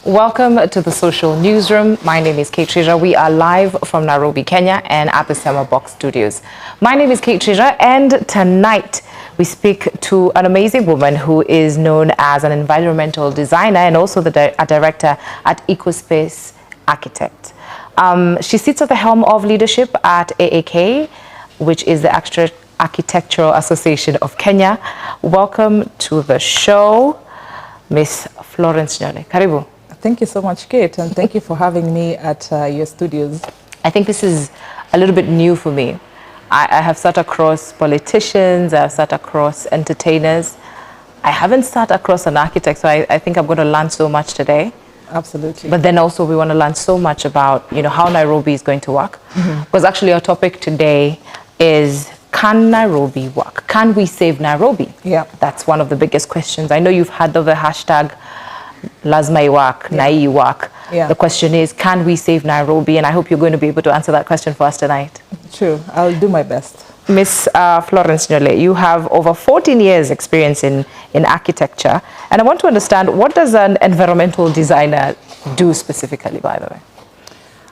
Welcome to the Social Newsroom. My name is Kate Treasure. We are live from Nairobi, Kenya, and at the Summer Box Studios. My name is Kate Treasure, and tonight we speak to an amazing woman who is known as an environmental designer and also a director at EcoSpace Architect. She sits at the helm of leadership at AAK, which is the Architectural Association of Kenya. Welcome to the show, Miss Florence Nyole. Karibu. Thank you so much, Kate, and thank you for having me at your studios. I think this is a little bit new for me. I have sat across politicians, I have sat across entertainers. I haven't sat across an architect, so I think I'm going to learn so much today. Absolutely. But then also we want to learn so much about, how Nairobi is going to work. Because actually our topic today is, can Nairobi work? Can we save Nairobi? Yeah. That's one of the biggest questions. I know you've had the hashtag Lazima iwak, Nai iwak. Yeah. The question is, can we save Nairobi? And I hope you're going to be able to answer that question for us tonight. True. I'll do my best. Miss Florence Nyole, you have over 14 years experience in architecture. And I want to understand, what does an environmental designer do specifically, by the way?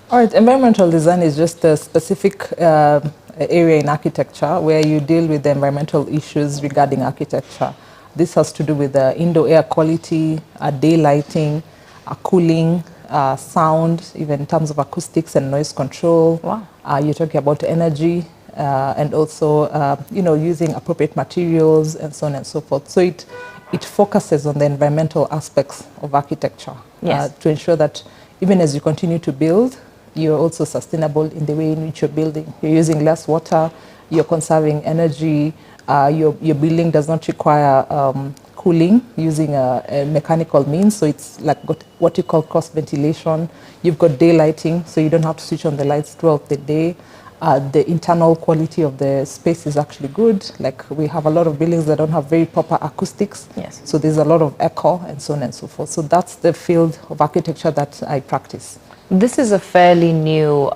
All right. Environmental design is just a specific area in architecture where you deal with the environmental issues regarding architecture. This has to do with indoor air quality, daylighting, cooling, sound, even in terms of acoustics and noise control. Wow. You're talking about energy and also, using appropriate materials and so on and so forth. So it focuses on the environmental aspects of architecture. Yes. To ensure that even as you continue to build, you're also sustainable in the way in which you're building. You're using less water, you're conserving energy, your building does not require cooling using a mechanical means, so it's like what you call cross ventilation. You've got daylighting, so you don't have to switch on the lights throughout the day. The internal quality of the space is actually good. Like, we have a lot of buildings that don't have very proper acoustics. Yes. So there's a lot of echo and so on and so forth. So that's the field of architecture that I practice. This is a fairly new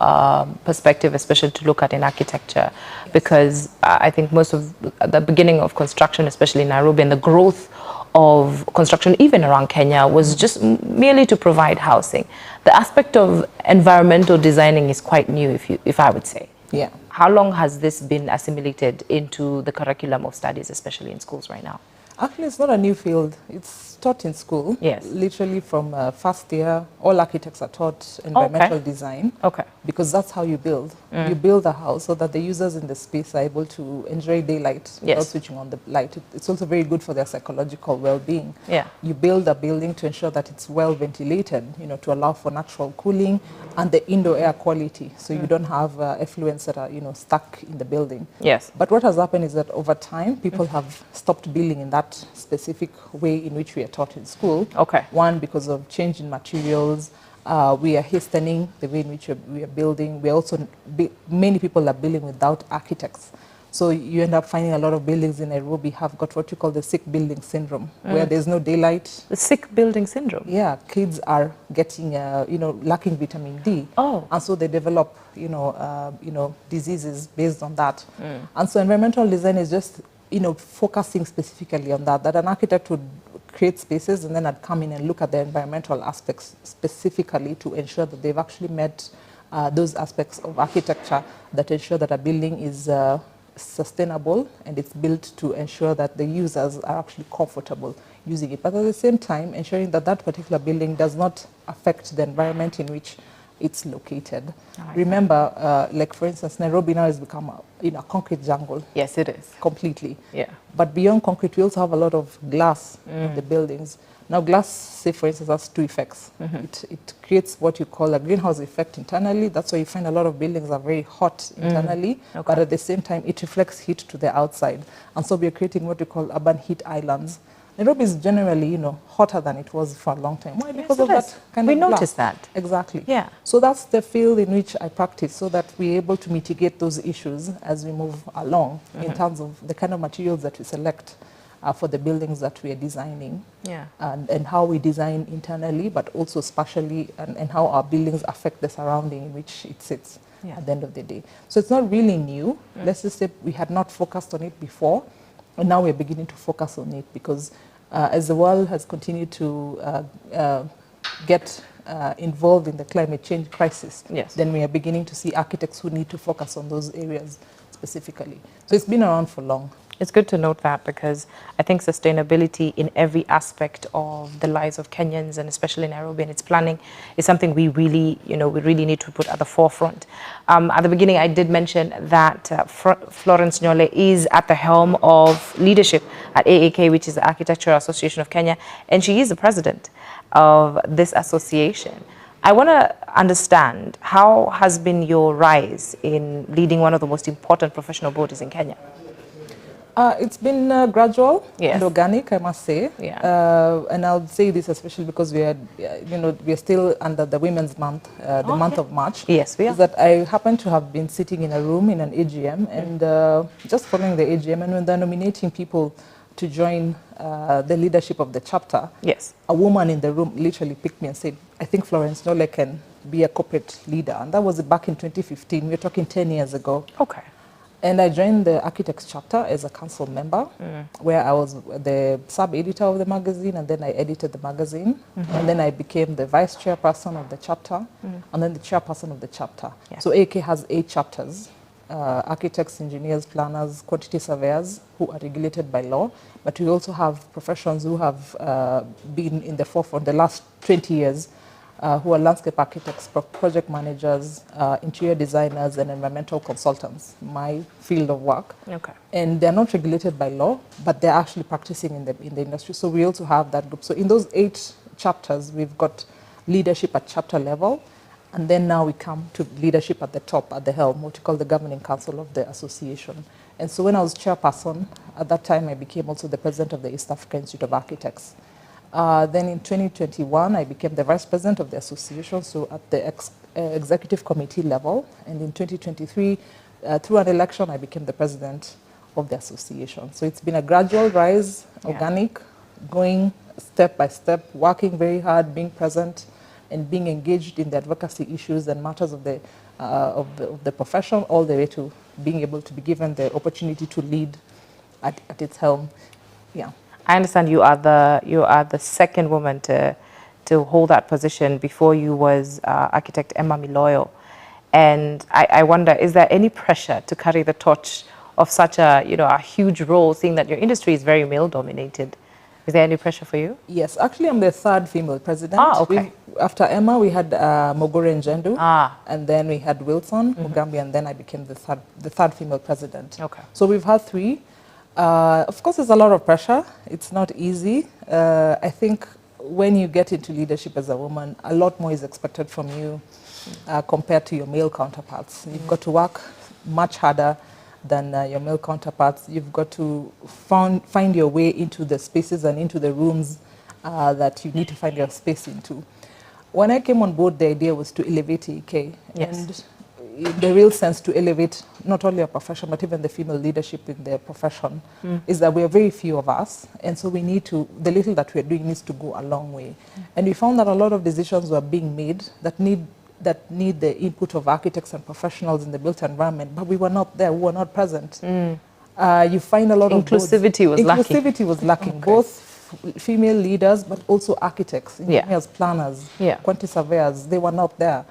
perspective, especially to look at in architecture, because I think most of the beginning of construction, especially in Nairobi, and the growth of construction even around Kenya was just merely to provide housing. The aspect of environmental designing is quite new, if I would say. Yeah. How long has this been assimilated into the curriculum of studies, especially in schools right now? Actually, it's not a new field. It's taught in school. Yes. Literally from first year, all architects are taught environmental design. Okay. Because that's how you build. You build a house so that the users in the space are able to enjoy daylight without switching on the light. It's also very good for their psychological well-being. Yeah. You build a building to ensure that it's well ventilated, to allow for natural cooling and the indoor air quality, so you don't have effluents that are, stuck in the building. Yes. But what has happened is that over time, people have stopped building in that specific way in which we are taught in school. Okay. One, because of change in materials. We are hastening the way in which we are building. We are also, many people are building without architects. So you end up finding a lot of buildings in Nairobi have got what you call the sick building syndrome, where there's no daylight. The sick building syndrome? Yeah, kids are getting, lacking vitamin D. Oh. And so they develop, diseases based on that. And so environmental design is just, focusing specifically on that an architect would create spaces and then I'd come in and look at the environmental aspects specifically to ensure that they've actually met those aspects of architecture that ensure that a building is sustainable and it's built to ensure that the users are actually comfortable using it. But at the same time, ensuring that that particular building does not affect the environment in which it's located. Remember, like for instance, Nairobi now has become a concrete jungle. Yes, it is. Completely. Yeah. But beyond concrete, we also have a lot of glass in the buildings. Now, glass, say for instance, has two effects. It creates what you call a greenhouse effect internally. That's why you find a lot of buildings are very hot internally, but at the same time, it reflects heat to the outside. And so we are creating what we call urban heat islands. Nairobi is generally, hotter than it was for a long time. Why? Because of that kind of glass. We noticed that. Exactly. Yeah. So that's the field in which I practice, so that we're able to mitigate those issues as we move along in terms of the kind of materials that we select for the buildings that we are designing. Yeah. And how we design internally, but also spatially, and how our buildings affect the surrounding in which it sits at the end of the day. So it's not really new. Let's just say we had not focused on it before, and now we're beginning to focus on it because as the world has continued to get involved in the climate change crisis, Yes. then we are beginning to see architects who need to focus on those areas specifically. So it's been around for long. It's good to note that, because I think sustainability in every aspect of the lives of Kenyans, and especially in Nairobi and its planning, is something we really need to put at the forefront. At the beginning, I did mention that Florence Nyole is at the helm of leadership at AAK, which is the Architectural Association of Kenya, and she is the president of this association. I want to understand, how has been your rise in leading one of the most important professional bodies in Kenya? It's been gradual and Yes. organic, I must say. Yeah. And I'll say this especially because we are, we are still under the Women's Month, the month of March. Yes, we are. Is that I happen to have been sitting in a room in an AGM and just following the AGM, and when they're nominating people to join the leadership of the chapter, Yes. a woman in the room literally picked me and said, "I think Florence Nyole can be a corporate leader." And that was back in 2015. We're talking 10 years ago. Okay. And I joined the Architects chapter as a council member, where I was the sub-editor of the magazine, and then I edited the magazine. And then I became the vice chairperson of the chapter, and then the chairperson of the chapter. Yeah. So AK has 8 chapters, architects, engineers, planners, quantity surveyors, who are regulated by law. But we also have professions who have been in the forefront the last 20 years, who are landscape architects, project managers, interior designers, and environmental consultants, my field of work. Okay. And they're not regulated by law, but they're actually practicing in the industry. So we also have that group. So in those 8 chapters, we've got leadership at chapter level, and then now we come to leadership at the top, at the helm, what we call the governing council of the association. And so when I was chairperson, at that time I became also the president of the East Africa Institute of Architects. Then in 2021, I became the vice president of the association, so at the executive committee level. And in 2023, through an election, I became the president of the association. So it's been a gradual rise, organic, going step by step, working very hard, being present, and being engaged in the advocacy issues and matters of the profession, all the way to being able to be given the opportunity to lead at its helm. Yeah. I understand you are the second woman to hold that position. Before you was architect Emma Miloyo, and I wonder, is there any pressure to carry the torch of such a huge role, seeing that your industry is very male dominated? Is there any pressure for you? Yes, actually I'm the 3rd female president. Okay. After Emma, we had Mogore Njendu, and then we had Wilson Mugambi, and then I became the third female president. Okay. So we've had 3. Of course, there's a lot of pressure. It's not easy. I think when you get into leadership as a woman, a lot more is expected from you compared to your male counterparts. You've got to work much harder than your male counterparts. You've got to find your way into the spaces and into the rooms that you need to find your space into. When I came on board, the idea was to elevate AK. Yes. And the real sense to elevate not only our profession, but even the female leadership in the profession, is that we are very few of us. And so we need to, the little that we're doing needs to go a long way. And we found that a lot of decisions were being made that need the input of architects and professionals in the built environment, but we were not there, we were not present. You find a lot of inclusivity was lacking. Inclusivity was lacking, both female leaders, but also architects, engineers, planners, quantity surveyors, they were not there.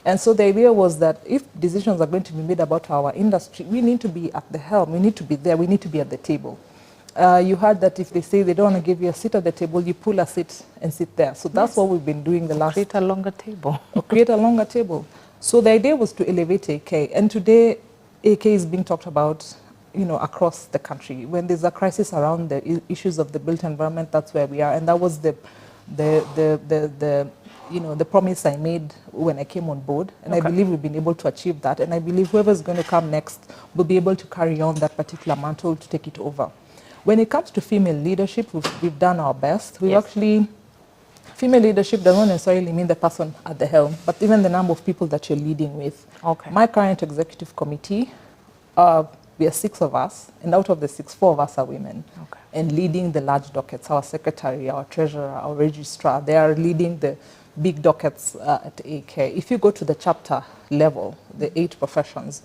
And so the idea was that if decisions are going to be made about our industry, we need to be at the helm, we need to be there, we need to be at the table. You heard that if they say they don't want to give you a seat at the table, you pull a seat and sit there. So that's what we've been doing the last... Create a longer table. Create a longer table. So the idea was to elevate AK. And today, AK is being talked about, across the country. When there's a crisis around the issues of the built environment, that's where we are. And that was the promise I made when I came on board. And I believe we've been able to achieve that. And I believe whoever's going to come next will be able to carry on that particular mantle to take it over. When it comes to female leadership, we've done our best. We've actually, female leadership doesn't necessarily mean the person at the helm, but even the number of people that you're leading with. My current executive committee, we are 6 of us, and out of the 6, 4 of us are women. And leading the large dockets, our secretary, our treasurer, our registrar, they are leading the big dockets at AK. If you go to the chapter level, the 8 professions,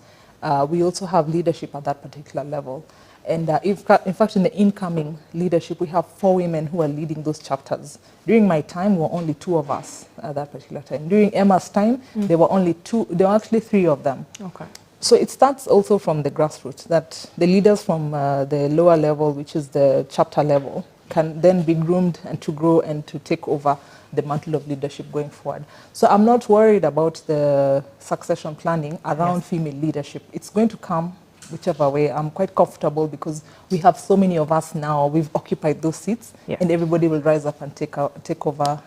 we also have leadership at that particular level. And in fact, in the incoming leadership, we have 4 women who are leading those chapters. During my time, there were only 2 of us at that particular time. During Emma's time, there were only 2, there were actually 3 of them. Okay. So it starts also from the grassroots, that the leaders from the lower level, which is the chapter level, can then be groomed and to grow and to take over the mantle of leadership going forward. So I'm not worried about the succession planning around female leadership. It's going to come whichever way. I'm quite comfortable because we have so many of us now. We've occupied those seats, and everybody will rise up and take over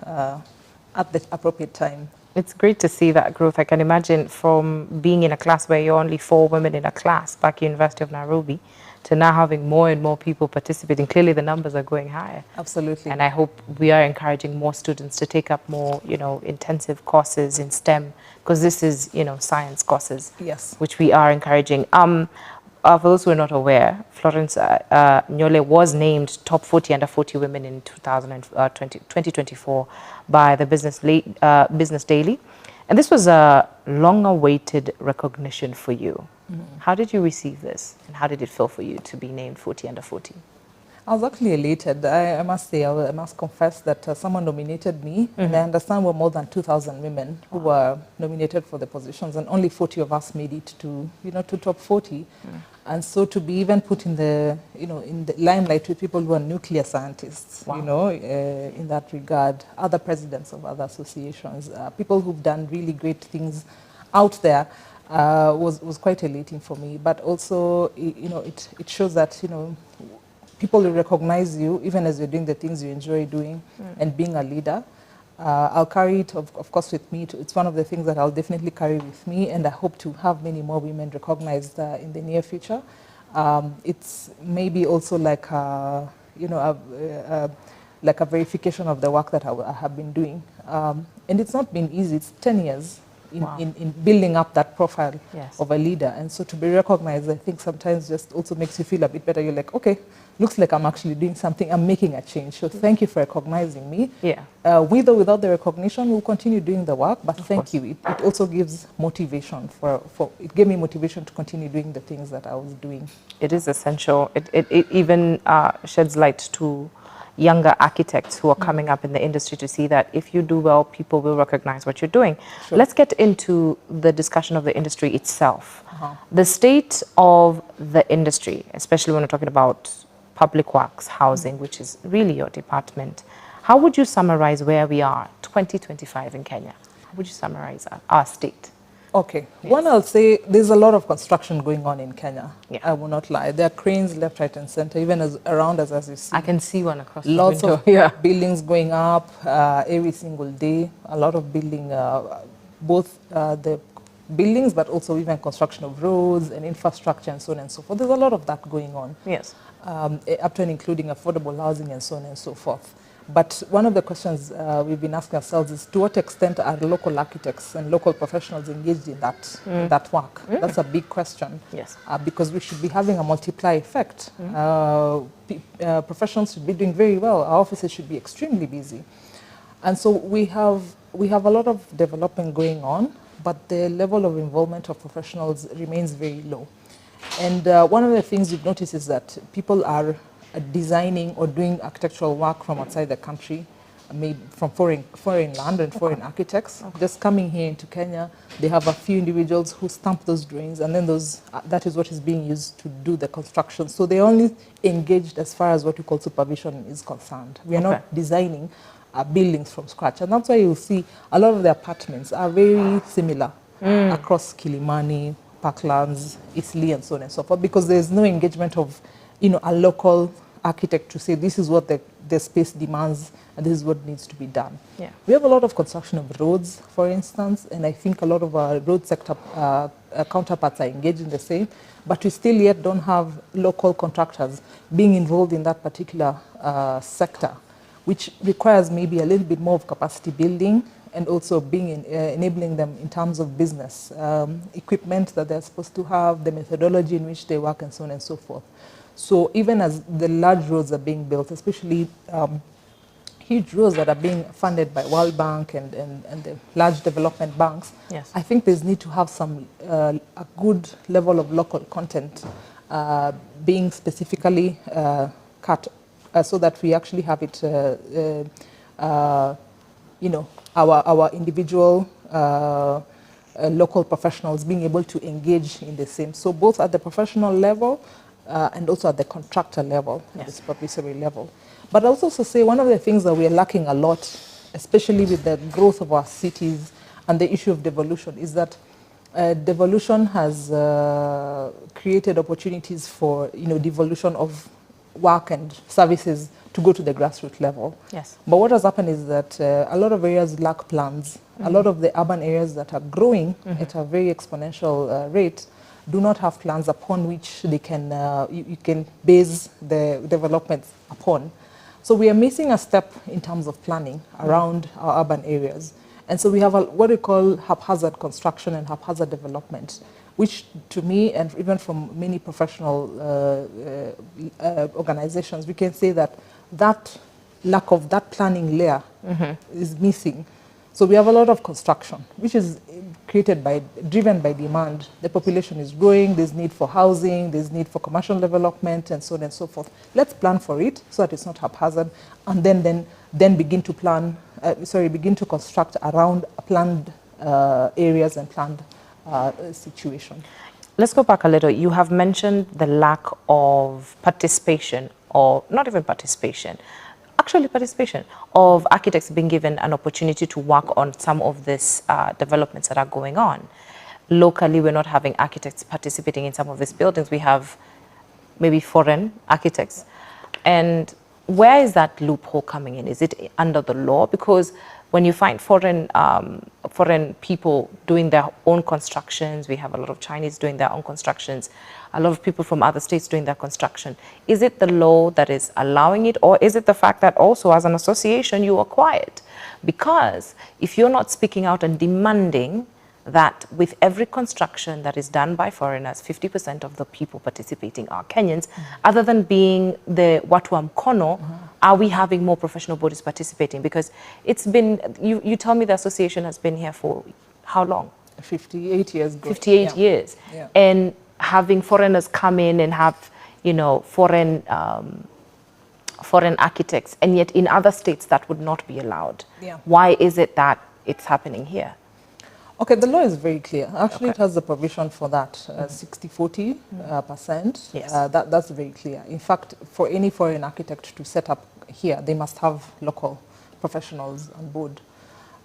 at the appropriate time. It's great to see that growth. I can imagine from being in a class where you're only 4 women in a class back at University of Nairobi to now having more and more people participating. Clearly the numbers are going higher. Absolutely. And I hope we are encouraging more students to take up more, intensive courses in STEM, because this is, science courses. Yes. Which we are encouraging. For those who are not aware, Florence Nyole was named top 40 under 40 women in 2024 by the Business Daily. And this was a long-awaited recognition for you. How did you receive this? And how did it feel for you to be named 40 under 40? I was actually elated. I must say, I must confess that someone nominated me, and I understand we're more than 2,000 women who were nominated for the positions, and only 40 of us made it to, to top 40. And so to be even put in the, in the limelight with people who are nuclear scientists, in that regard, other presidents of other associations, people who've done really great things out there, was quite elating for me. But also, it shows that, people will recognize you even as you're doing the things you enjoy doing and being a leader. I'll carry it, of course, with me. It's one of the things that I'll definitely carry with me, and I hope to have many more women recognized in the near future. It's maybe also like, like a verification of the work that I have been doing. And it's not been easy. It's 10 years in building up that profile of a leader. And so to be recognized, I think sometimes just also makes you feel a bit better. You're like, okay, looks like I'm actually doing something. I'm making a change. So thank you for recognizing me. With or without the recognition, we'll continue doing the work, but thank you. It also gives motivation it gave me motivation to continue doing the things that I was doing. It is essential. It even sheds light to younger architects who are coming up in the industry to see that if you do well, people will recognize what you're doing. Let's get into the discussion of the industry itself. The state of the industry, especially when we're talking about public works, housing, which is really your department. How would you summarize where we are, 2025 in Kenya? How would you summarize our state? Okay. One, I'll say there's a lot of construction going on in Kenya. I will not lie. There are cranes left, right, and center, even around us, as you see. I can see one across the window. Lots of buildings going up every single day. A lot of building, both the buildings, but also even construction of roads and infrastructure and so on and so forth. There's a lot of that going on. Up to and including affordable housing and so on and so forth. But one of the questions we've been asking ourselves is, to what extent are local architects and local professionals engaged in that work? That's a big question. Because we should be having a multiply effect. Professionals should be doing very well. Our offices should be extremely busy. And so we have a lot of development going on, but the level of involvement of professionals remains very low. And one of the things you've noticed is that people are designing or doing architectural work from outside the country, made from foreign land and foreign architects. Just coming here into Kenya, they have a few individuals who stamp those drawings, and then that is what is being used to do the construction. So they're only engaged as far as what we call supervision is concerned. We are not designing buildings from scratch. And that's why you'll see a lot of the apartments are very similar across Kilimani, Parklands, Eastleigh, and so on and so forth, because there's no engagement of a local architect to say this is what the space demands and this is what needs to be done. We have a lot of construction of roads, for instance, and I think a lot of our road sector counterparts are engaged in the same, but we still yet don't have local contractors being involved in that particular sector, which requires maybe a little bit more of capacity building and also enabling them in terms of business, equipment that they're supposed to have, the methodology in which they work, and so on and so forth. So even as the large roads are being built, especially huge roads that are being funded by World Bank and the large development banks, I think there's need to have a good level of local content being specifically cut so that we actually have it, our individual local professionals being able to engage in the same. So both at the professional level and also at the contractor level, at the supervisory level. But also to say one of the things that we are lacking a lot, especially with the growth of our cities and the issue of devolution, is that devolution has created opportunities for devolution of work and services to go to the grassroots level. Yes. But what has happened is that a lot of areas lack plans. A lot of the urban areas that are growing at a very exponential rate do not have plans upon which they can you can base the development upon. So we are missing a step in terms of planning around our urban areas. And so we have what we call haphazard construction and haphazard development, which to me, and even from many professional organizations, we can say that lack of that planning layer is missing. So we have a lot of construction, which is driven by demand. The population is growing, there's need for housing, there's need for commercial development, and so on and so forth. Let's plan for it so that it's not haphazard, and then begin to begin to construct around planned areas and planned situation. Let's go back a little. You have mentioned the lack of participation, or not even participation, actually participation of architects being given an opportunity to work on some of these developments that are going on. Locally, we're not having architects participating in some of these buildings. We have maybe foreign architects. And where is that loophole coming in? Is it under the law? Because when you find foreign people doing their own constructions, we have a lot of Chinese doing their own constructions, a lot of people from other states doing their construction. Is it the law that is allowing it, or is it the fact that also as an association you are quiet? Because if you're not speaking out and demanding that with every construction that is done by foreigners, 50% of the people participating are Kenyans, other than being the watu wa mkono, are we having more professional bodies participating? Because it's been, you tell me the association has been here for how long? 58 years. 58 years. Yeah. And having foreigners come in and have, foreign architects, and yet in other states that would not be allowed. Yeah. Why is it that it's happening here? Okay, the law is very clear. Actually, it has the provision for that, 60-40%. Yes. That's very clear. In fact, for any foreign architect to set up here, they must have local professionals on board.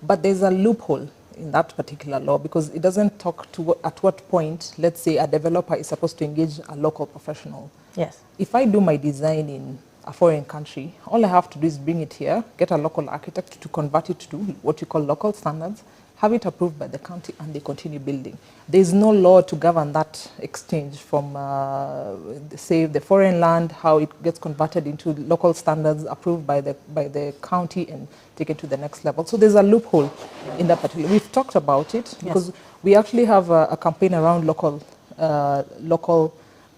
But there's a loophole in that particular law because it doesn't talk to at what point, let's say, a developer is supposed to engage a local professional. Yes. If I do my design in a foreign country, all I have to do is bring it here, get a local architect to convert it to what you call local standards, have it approved by the county, and they continue building. There is no law to govern that exchange from, say, the foreign land, how it gets converted into local standards approved by the county and taken to the next level. So there's a loophole in that particular. We've talked about it because we actually have a campaign around local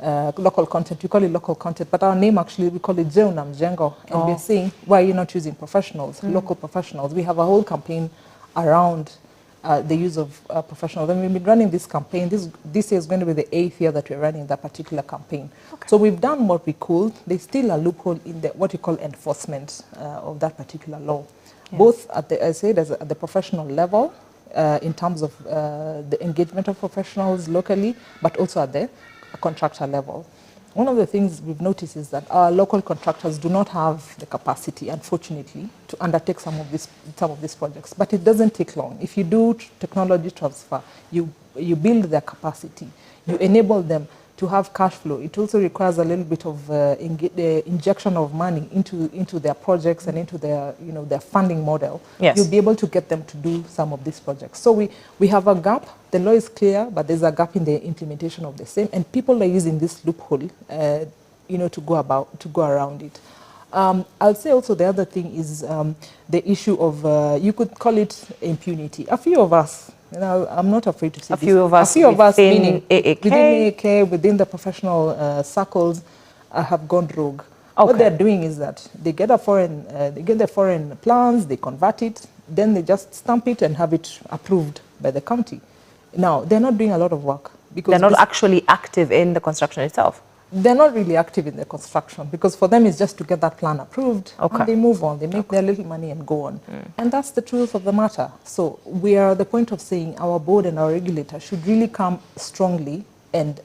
content. We call it local content, but our name actually, we call it Jeo na Mjengo. And we're saying, why are you not using professionals, local professionals? We have a whole campaign around the use of professionals. And we've been running this campaign. This year is going to be the 8th year that we're running that particular campaign. Okay. So we've done what we could. There's still a loophole in the what you call enforcement of that particular law, both at the, as I said, at the professional level, in terms of the engagement of professionals locally, but also at the contractor level. One of the things we've noticed is that our local contractors do not have the capacity, unfortunately, to undertake some of these projects. But it doesn't take long. If you do technology transfer, you build their capacity, you enable them to have cash flow. It also requires a little bit of injection of money into their projects and into their their funding model. Yes. You'll be able to get them to do some of these projects. So we have a gap. The law is clear, but there's a gap in the implementation of the same, and people are using this loophole, to go around it. I'll say also the other thing is the issue of you could call it impunity. A few of us. I'm not afraid to say a few of us meaning AAK? within AAK, within the professional circles, have gone rogue. Okay. What they're doing is that they get they get the foreign plans, they convert it, then they just stamp it and have it approved by the county. Now, they're not doing a lot of work because they're not actually active in the construction itself. They're not really active in the construction because for them it's just to get that plan approved Okay. and they move on. They make their little money and go on. And that's the truth of the matter. So we are at the point of saying our board and our regulator should really come strongly and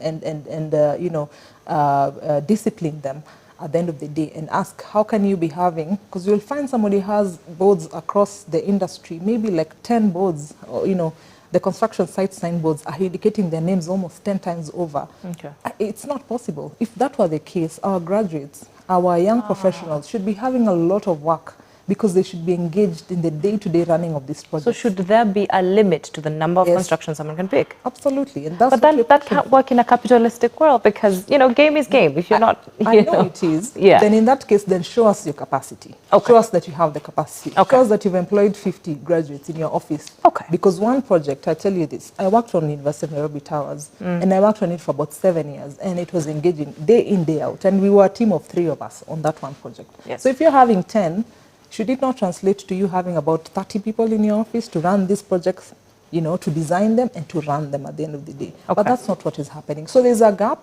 discipline them at the end of the day and ask, how can you be having, because you'll find somebody has boards across the industry, maybe like 10 boards, or, the construction site signboards are indicating their names almost 10 times over. Okay. It's not possible. If that were the case, our graduates, our young professionals should be having a lot of work because they should be engaged in the day-to-day running of this project. So should there be a limit to the number of Yes. construction someone can pick? Absolutely. And that's But then that can't work in a capitalistic world because, game is game. If you're not, I know it is. Yeah. Then in that case, then show us your capacity. Okay. Show us that you have the capacity. Okay. Show us that you've employed 50 graduates in your office. Okay. Because one project, I tell you this, I worked on University of Nairobi Towers and I worked on it for about 7 years and it was engaging day in, day out. And we were a team of 3 of us on that one project. Yes. So if you're having 10, should it not translate to you having about 30 people in your office to run these projects, to design them and to run them at the end of the day? Okay. But that's not what is happening. So there's a gap.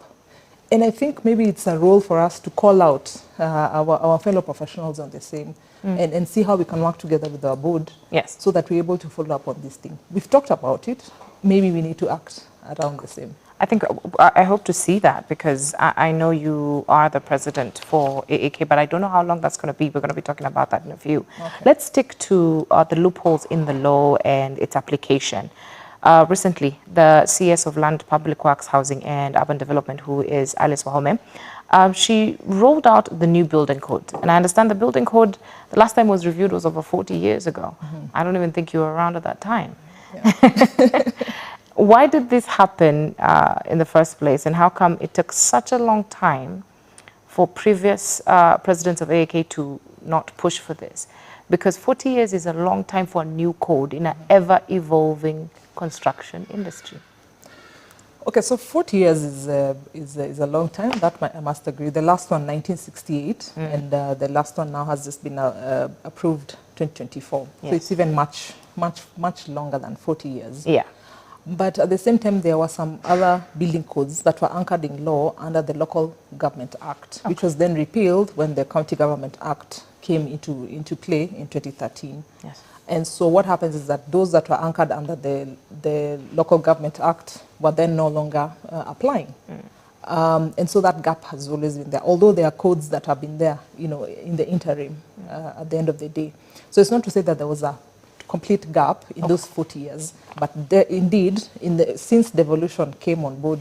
And I think maybe it's a role for us to call out our fellow professionals on the same and see how we can work together with our board. Yes. So that we're able to follow up on this thing. We've talked about it. Maybe we need to act around the same. I think I hope to see that because I know you are the president for AAK, but I don't know how long that's going to be. We're going to be talking about that in a few. Okay. Let's stick to the loopholes in the law and its application. Recently, the CS of Land, Public Works, Housing and Urban Development, who is Alice Wahome, she rolled out the new building code. And I understand the building code, the last time it was reviewed was over 40 years ago. I don't even think you were around at that time. Yeah. Why did this happen in the first place, and how come it took such a long time for previous presidents of AAK to not push for this? Because 40 years is a long time for a new code in an ever-evolving construction industry. Okay, so 40 years is a long time. That I must agree. The last one, 1968, and the last one now has just been approved 2024. Yes. So it's even much longer than 40 years. Yeah. But at the same time, there were some other building codes that were anchored in law under the Local Government Act, which was then repealed when the County Government Act came into play in 2013. Yes. And so what happens is that those that were anchored under the Local Government Act were then no longer applying. And so that gap has always been there, although there are codes that have been there, in the interim at the end of the day. So it's not to say that there was a complete gap in those 40 years, but there, indeed, since devolution came on board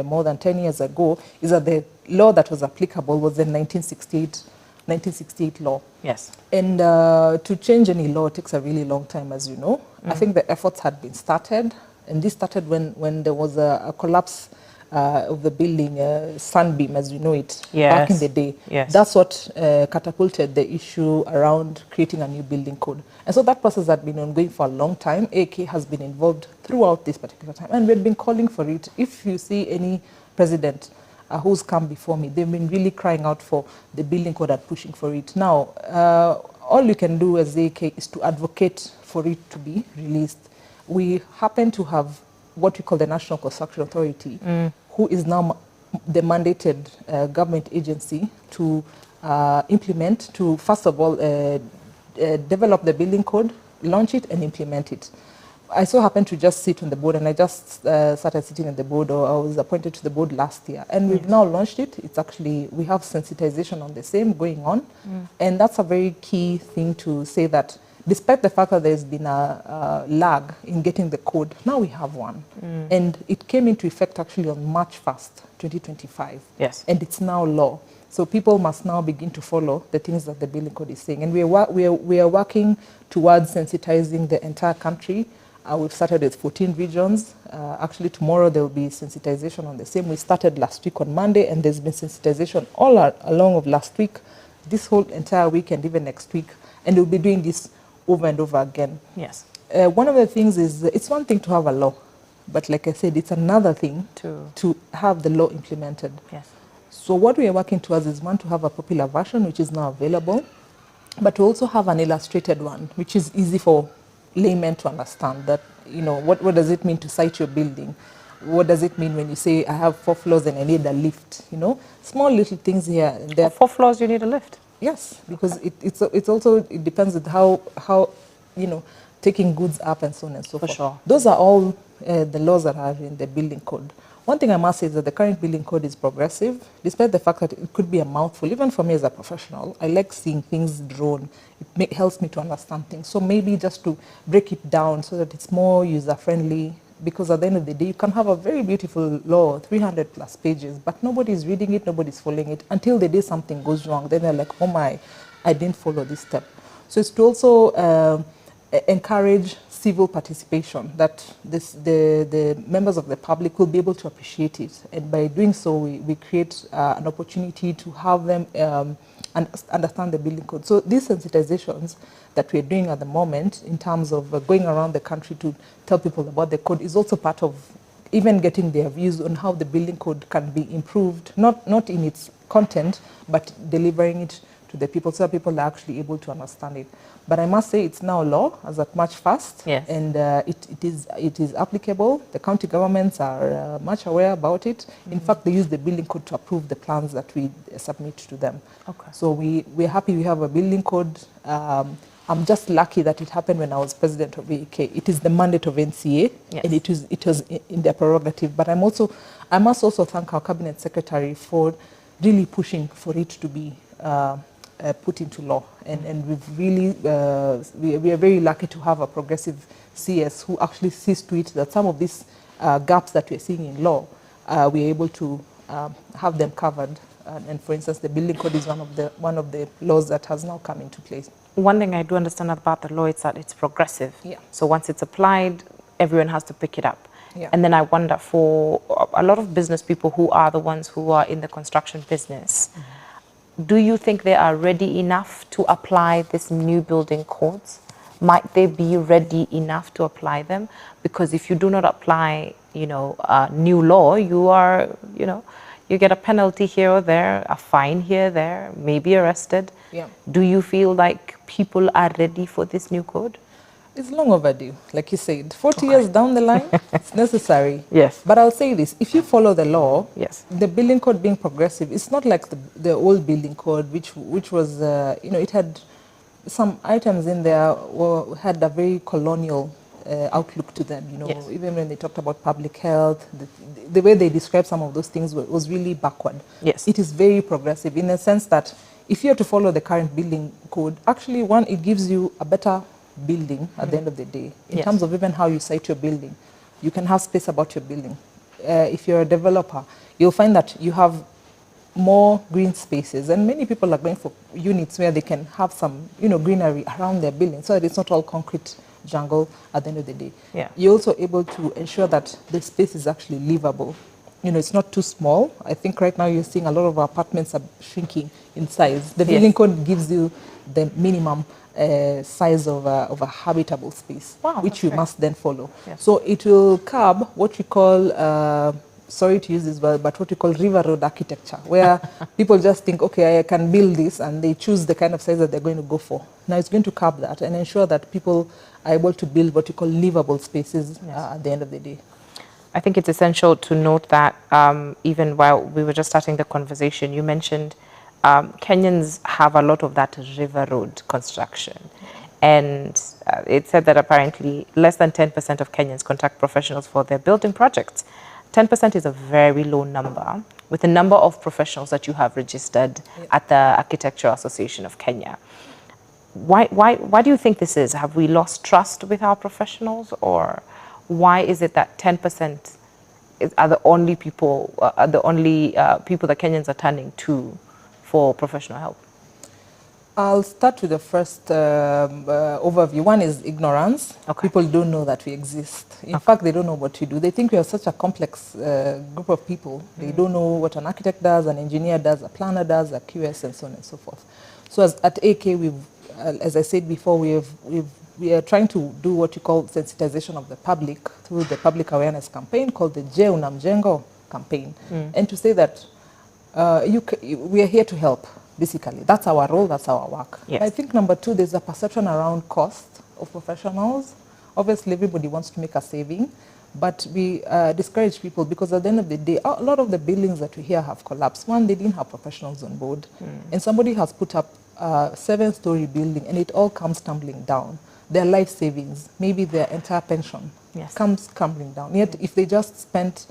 more than 10 years ago, is that the law that was applicable was the 1968 law. Yes. And to change any law takes a really long time, as you know. I think the efforts had been started, and this started when there was a collapse of the building, Sunbeam, as you know it, back in the day. Yes. That's what catapulted the issue around creating a new building code. And so that process had been ongoing for a long time. AK has been involved throughout this particular time, and we've been calling for it. If you see any president who's come before me, they've been really crying out for the building code and pushing for it. Now, all you can do as AK is to advocate for it to be released. We happen to have what we call the National Construction Authority, who is now the mandated government agency to implement, to first of all develop the building code, launch it and implement it. I so happen to just sit on the board, and I just started sitting on the board, or I was appointed to the board last year. And we've now launched it. It's actually, we have sensitization on the same going on. And that's a very key thing to say, that despite the fact that there's been a lag in getting the code, now we have one. And it came into effect actually on March 1st, 2025. Yes. And it's now law. So people must now begin to follow the things that the building code is saying. And we are working towards sensitizing the entire country. We've started with 14 regions. Actually, tomorrow there will be sensitization on the same. We started last week on Monday, and there's been sensitization all along of last week, this whole entire week, and even next week. And we'll be doing this over and over again. Yes. One of the things is, it's one thing to have a law, but like I said, it's another thing to have the law implemented. Yes. So what we are working towards is, one, to have a popular version, which is now available, but to also have an illustrated one, which is easy for laymen to understand, that, what does it mean to site your building? what does it mean when you say I have 4 floors and I need a lift? You know, small little things here and there. 4 floors, you need a lift? Yes, because it's also, it depends on how you know, taking goods up and so on and so forth. Sure. Those are all the laws that are in the building code. One thing I must say is that the current building code is progressive, despite the fact that it could be a mouthful. Even for me as a professional, I like seeing things drawn. It helps me to understand things. So maybe just to break it down so that it's more user-friendly, because at the end of the day, you can have a very beautiful law, 300 plus pages, but nobody's reading it, nobody's following it, until the day something goes wrong. Then they're like, oh my, I didn't follow this step. So it's to also encourage civil participation, that the members of the public will be able to appreciate it. And by doing so, we create an opportunity to have them understand the building code. So these sensitizations that we're doing at the moment in terms of going around the country to tell people about the code is also part of even getting their views on how the building code can be improved, not in its content, but delivering it to the people so that people are actually able to understand it. But I must say it's now law as at March 1st, yes. And it is applicable. The county governments are much aware about it. In fact, they use the building code to approve the plans that we submit to them. Okay. So we're happy we have a building code. I'm just lucky that it happened when I was president of AEK. It is the mandate of NCA, yes. And it was in their prerogative. But I must also thank our cabinet secretary for really pushing for it to be put into law, and we've really we are very lucky to have a progressive CS who actually sees to it that some of these gaps that we're seeing in law, we're able to have them covered. And for instance, the building code is one of the laws that has now come into place. One thing I do understand about the law is that it's progressive. Yeah. So once it's applied, everyone has to pick it up. Yeah. And then I wonder, for a lot of business people who are the ones who are in the construction business, do you think they are ready enough to apply this new building codes? Might they be ready enough to apply them? Because if you do not apply, a new law, you are, you get a penalty here or there, a fine here, there, maybe arrested. Yeah. Do you feel like people are ready for this new code? It's long overdue, like you said. 40 years down the line, it's necessary. Yes. But I'll say this, if you follow the law, yes. The building code being progressive, it's not like the old building code, which was, it had some items in there had a very colonial outlook to them, yes. Even when they talked about public health, the way they described some of those things was really backward. Yes. It is very progressive in the sense that if you are to follow the current building code, actually, one, it gives you a better building at the end of the day, in yes. terms of even how you site your building. You can have space about your building. If you're a developer, you'll find that you have more green spaces, and many people are going for units where they can have some, greenery around their building, so that it's not all concrete jungle at the end of the day. Yeah. You're also able to ensure that the space is actually livable. It's not too small. I think right now you're seeing a lot of our apartments are shrinking in size. The building code gives you the minimum size of a habitable space, wow, which you must then follow. Yes. So it will curb what we call, sorry to use this word, but what we call river road architecture, where people just think, okay, I can build this, and they choose the kind of size that they're going to go for. Now it's going to curb that and ensure that people are able to build what we call livable spaces at the end of the day. I think it's essential to note that even while we were just starting the conversation, you mentioned Kenyans have a lot of that river road construction. And it said that apparently less than 10% of Kenyans contact professionals for their building projects. 10% is a very low number with the number of professionals that you have registered at the Architectural Association of Kenya. Why do you think this is? Have we lost trust with our professionals, or why is it that 10% are the only people, people that Kenyans are turning to for professional help? I'll start with the first overview. One is ignorance. Okay. People don't know that we exist. In fact, they don't know what we do. They think we are such a complex group of people. They don't know what an architect does, an engineer does, a planner does, a QS, and so on and so forth. So at AK, as I said before, we are trying to do what you call sensitization of the public through the public awareness campaign called the Je Unamjengo campaign. And to say that we are here to help, basically. That's our role, that's our work. Yes. I think number two, there's a perception around cost of professionals. Obviously, everybody wants to make a saving, But we discourage people because at the end of the day, a lot of the buildings that we hear have collapsed. One, they didn't have professionals on board. And somebody has put up a 7-story building and it all comes tumbling down. Their life savings, maybe their entire pension, comes tumbling down. Yet if they just spent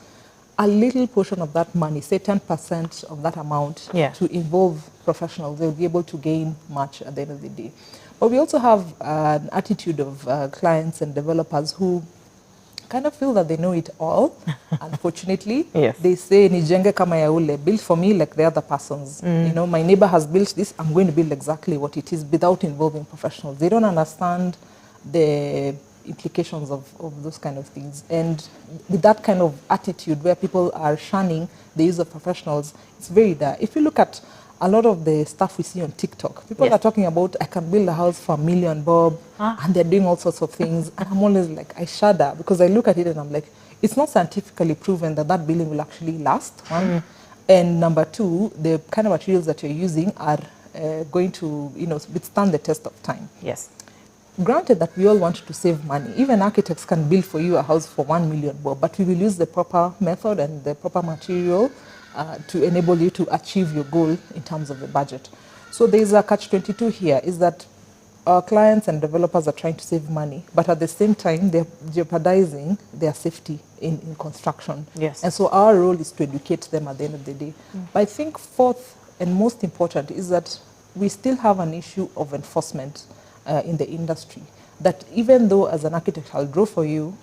a little portion of that money, say 10% of that amount, to involve professionals, they'll be able to gain much at the end of the day. But we also have an attitude of clients and developers who kind of feel that they know it all. Unfortunately, they say, "Nijenge kama ya ule," build for me like the other persons. You know, my neighbor has built this, I'm going to build exactly what it is without involving professionals. They don't understand the implications of those kind of things. And with that kind of attitude where people are shunning the use of professionals, it's very dire. If you look at a lot of the stuff we see on TikTok, people are talking about, I can build a house for $1 million, Bob, and they're doing all sorts of things. And I'm always like, I shudder because I look at it and I'm like, it's not scientifically proven that that building will actually last, one. And number two, the kind of materials that you're using are going to, you know, withstand the test of time. Yes. Granted that we all want to save money. Even architects can build for you a house for $1 million, but we will use the proper method and the proper material to enable you to achieve your goal in terms of the budget. So there's a catch-22 here, is that our clients and developers are trying to save money, but at the same time, they're jeopardizing their safety in construction. Yes. And so our role is to educate them at the end of the day. But I think fourth and most important is that we still have an issue of enforcement in the industry. That even though as an architect, I'll draw for you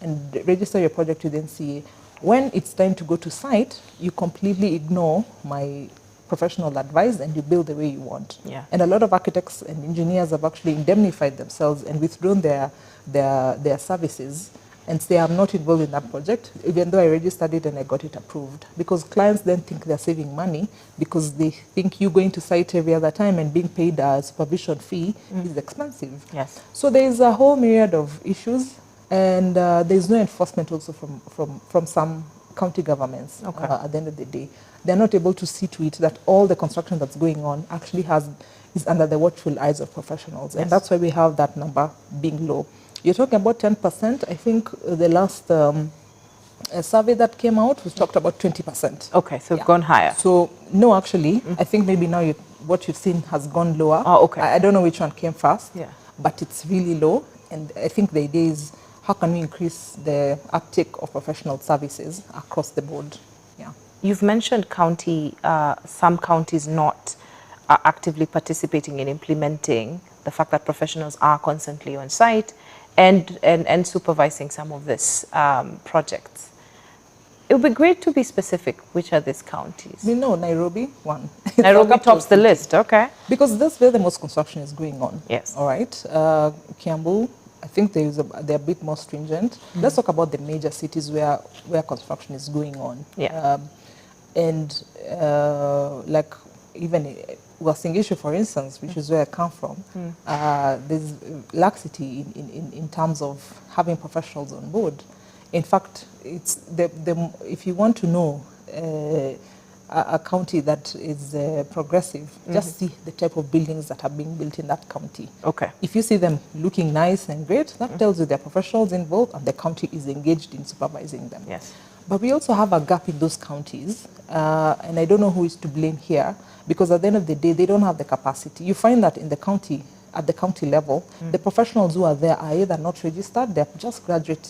and register your project with NCA, when it's time to go to site, you completely ignore my professional advice and you build the way you want. And a lot of architects and engineers have actually indemnified themselves and withdrawn their services and say, I'm not involved in that project, even though I registered it and I got it approved. Because clients then think they're saving money because they think you going to site every other time and being paid a supervision fee is expensive. So there is a whole myriad of issues, and there's no enforcement also from some county governments at the end of the day. They're not able to see to it that all the construction that's going on actually is under the watchful eyes of professionals. And that's why we have that number being low. You're talking about 10%. I think the last survey that came out was talked about 20%. Okay, so gone higher. So no, actually, I think maybe now what you've seen has gone lower. I don't know which one came first, but it's really low. And I think the idea is, how can we increase the uptake of professional services across the board? You've mentioned some counties not actively participating in implementing the fact that professionals are constantly on site and supervising some of these projects. It would be great to be specific. Which are these counties? We know Nairobi, one. Nairobi tops the list, okay. Because that's where the most construction is going on. Yes. All right. Kiambu, I think they're a bit more stringent. Let's talk about the major cities where construction is going on. Like even Wasingishu, for instance, which is where I come from, there's laxity in terms of having professionals on board. In fact, it's if you want to know a county that is progressive, just see the type of buildings that are being built in that county. If you see them looking nice and great, that tells you there are professionals involved and the county is engaged in supervising them. But we also have a gap in those counties, and I don't know who is to blame here, because at the end of the day, they don't have the capacity. You find that in the county, at the county level, the professionals who are there are either not registered, they're just graduate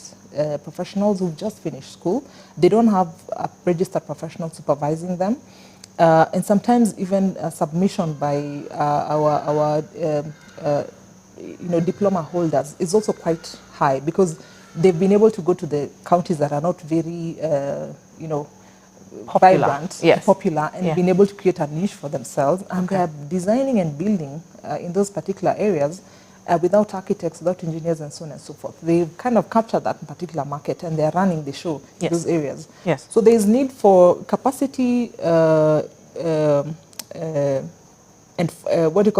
professionals who've just finished school. They don't have a registered professional supervising them. And sometimes even a submission by our diploma holders is also quite high, because they've been able to go to the counties that are not very, vibrant, popular, and been able to create a niche for themselves. And they're designing and building in those particular areas without architects, without engineers, and so on and so forth. They've kind of captured that particular market, and they're running the show in those areas. So there's need for capacity and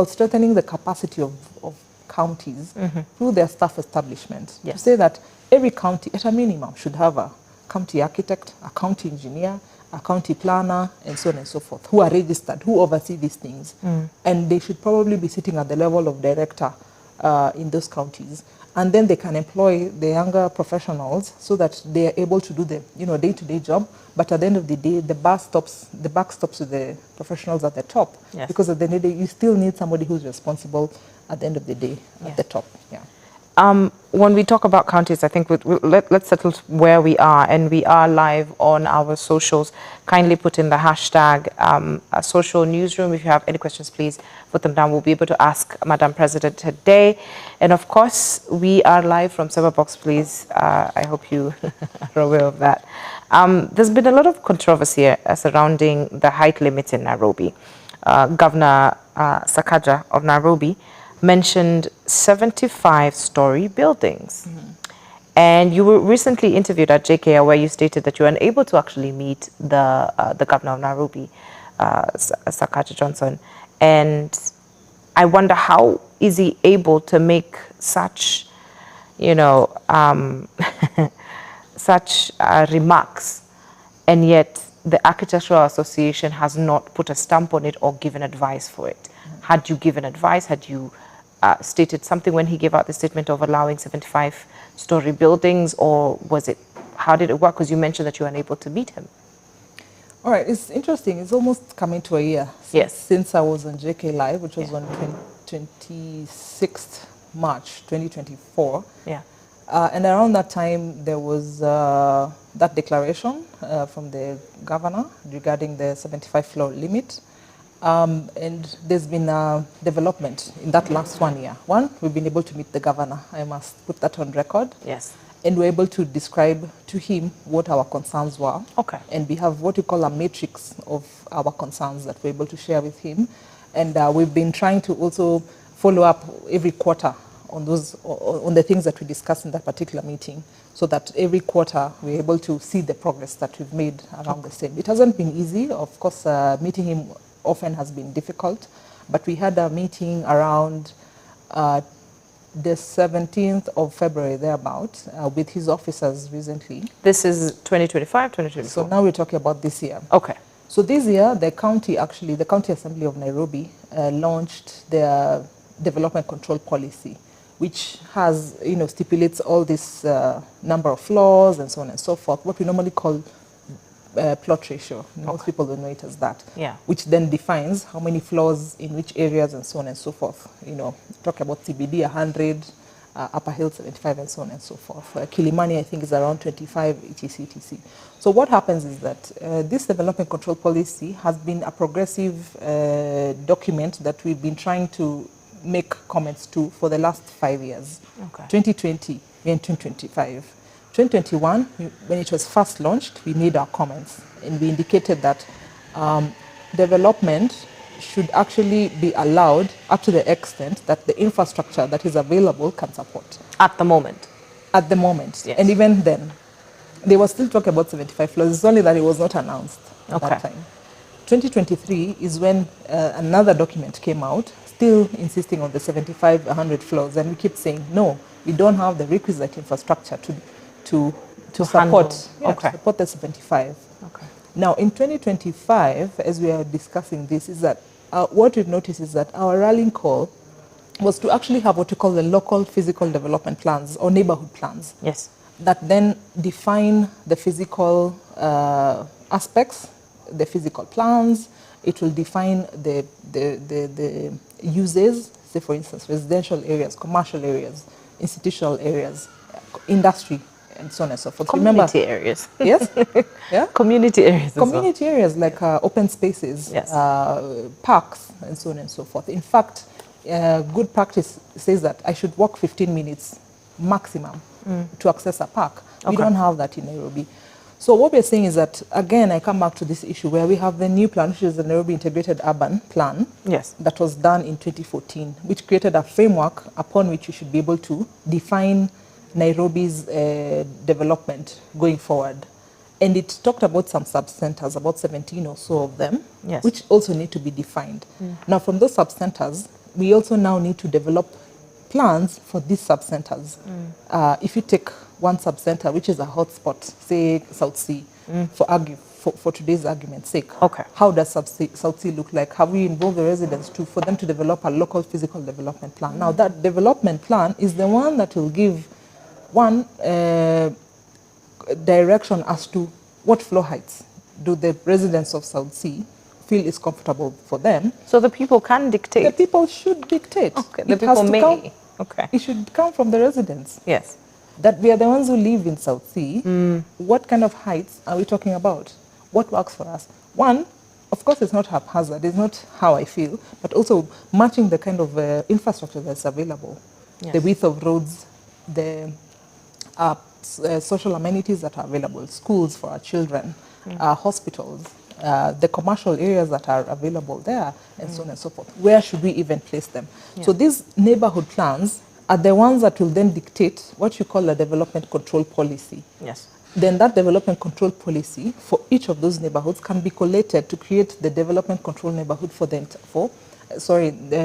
strengthening the capacity of counties through their staff establishment. To say that every county, at a minimum, should have a county architect, a county engineer, a county planner, and so on and so forth, who are registered, who oversee these things. And they should probably be sitting at the level of director in those counties. And then they can employ the younger professionals so that they are able to do the day-to-day job. But at the end of the day, the buck stops with the professionals at the top. Yes. Because at the end of the day, you still need somebody who's responsible at the end of the day at the top. Yeah. When we talk about counties, I think let's settle where we are, and we are live on our socials. Kindly put in the hashtag social newsroom. If you have any questions, please put them down. We'll be able to ask Madam President today. And of course, we are live from Server Box, please. I hope you are aware of that. There's been a lot of controversy surrounding the height limit in Nairobi. Governor Sakaja of Nairobi mentioned 75-story buildings. And you were recently interviewed at JKR where you stated that you were unable to actually meet the governor of Nairobi, Sakaja Johnson. And I wonder, how is he able to make such, such remarks, and yet the Architectural Association has not put a stamp on it or given advice for it? Had you given advice? Had you stated something when he gave out the statement of allowing 75-story buildings, or was it, how did it work? Because you mentioned that you were unable to meet him. All right, it's interesting. It's almost coming to a year since I was on JK Live, which was on 26th March 2024. Yeah. And around that time, there was that declaration from the governor regarding the 75-floor limit. And there's been a development in that last 1 year. One, we've been able to meet the governor. I must put that on record. Yes. And we're able to describe to him what our concerns were. Okay. And we have what we call a matrix of our concerns that we're able to share with him. And we've been trying to also follow up every quarter on the things that we discussed in that particular meeting, so that every quarter we're able to see the progress that we've made around the same. It hasn't been easy. Of course, meeting him often has been difficult, but we had a meeting around the 17th of February, thereabout, with his officers recently. This is 2025, 2024? So now we're talking about this year. Okay. So this year, the County Assembly of Nairobi launched their development control policy, which has, stipulates all this number of floors and so on and so forth, what we normally call plot ratio. Most people don't know it as that. Yeah. Which then defines how many floors in which areas and so on and so forth. Talk about CBD 100, Upper Hill 75, and so on and so forth. Kilimani, I think, is around 25, etc. So what happens is that this development control policy has been a progressive document that we've been trying to make comments to for the last 5 years. Okay. 2020 and 2025. 2021, when it was first launched, we made our comments, and we indicated that development should actually be allowed up to the extent that the infrastructure that is available can support. At the moment? At the moment, yes. And even then, they were still talking about 75 floors. It's only that it was not announced at that time. 2023 is when another document came out, still insisting on the 75, 100 floors, and we keep saying, no, we don't have the requisite infrastructure to support, to support the 75. Okay. Now, in 2025, as we are discussing this, is that what we've noticed is that our rallying call was to actually have what we call the local physical development plans or neighborhood plans. Yes. That then define the physical aspects, the physical plans. It will define the uses, say for instance, residential areas, commercial areas, institutional areas, industry, and so on and so forth. Community areas. Yes? Yeah? Community areas. Community areas like open spaces, yes. Parks, and so on and so forth. In fact, good practice says that I should walk 15 minutes maximum to access a park. Okay. We don't have that in Nairobi. So what we're saying is that, again, I come back to this issue where we have the new plan, which is the Nairobi Integrated Urban Plan, yes, that was done in 2014, which created a framework upon which you should be able to define Nairobi's development going forward. And it talked about some sub-centers, about 17 or so of them, yes, which also need to be defined. Now, from those sub-centers, we also now need to develop plans for these sub-centers. If you take one sub-center, which is a hotspot, say South Sea, for for today's argument's sake. Okay. How does South Sea look like? Have we involved the residents for them to develop a local physical development plan? Now, that development plan is the one that will give one direction as to what floor heights do the residents of South Sea feel is comfortable for them. So the people can dictate? The people should dictate. Okay, the people may. Okay. It should come from the residents. Yes. That we are the ones who live in South Sea. What kind of heights are we talking about? What works for us? One, of course, it's not haphazard. It's not how I feel, but also matching the kind of infrastructure that's available. Yes. The width of roads, the social amenities that are available, schools for our children, hospitals, the commercial areas that are available there, and so on and so forth. Where should we even place them? Yeah. So these neighborhood plans are the ones that will then dictate what you call a development control policy. Yes. Then that development control policy for each of those neighborhoods can be collated to create the development control neighborhood for the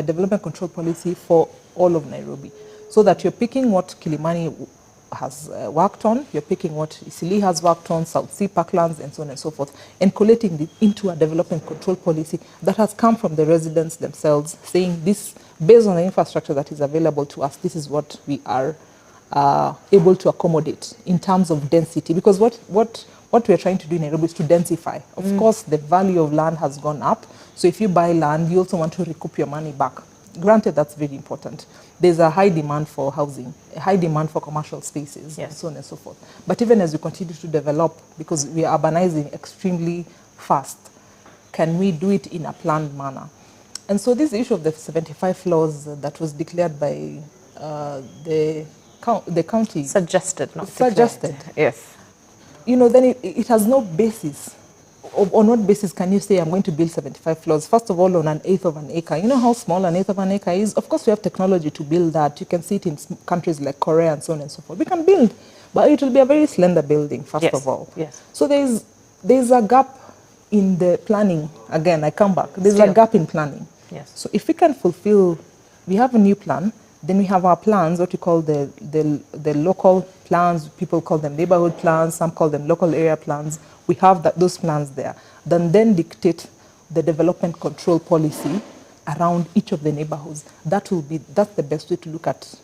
development control policy for all of Nairobi. So that you're picking what Kilimani has worked on, you're picking what Isili has worked on, South Sea Parklands, and so on and so forth, and collating it into a development control policy that has come from the residents themselves, saying this, based on the infrastructure that is available to us, this is what we are able to accommodate in terms of density. Because what we're trying to do in Nairobi is to densify. Of course, the value of land has gone up, so if you buy land, you also want to recoup your money back. Granted, that's very important. There's a high demand for housing, a high demand for commercial spaces, yes, and so on and so forth. But even as we continue to develop, because we are urbanizing extremely fast, can we do it in a planned manner? And so this issue of the 75 floors that was declared by the county. Suggested, not suggested. Declared. Yes. You know, then it has no basis. On what basis can you say I'm going to build 75 floors? First of all, on an eighth of an acre. You know how small an eighth of an acre is? Of course, we have technology to build that. You can see it in countries like Korea and so on and so forth. We can build, but it will be a very slender building, first of all. Yes. So there's a gap in the planning. Again, I come back. There's a gap in planning. Yes. So if we can fulfill, we have a new plan, then we have our plans, what you call the local plans. People call them neighborhood plans. Some call them local area plans. We have those plans there. Then dictate the development control policy around each of the neighborhoods. That's the best way to look at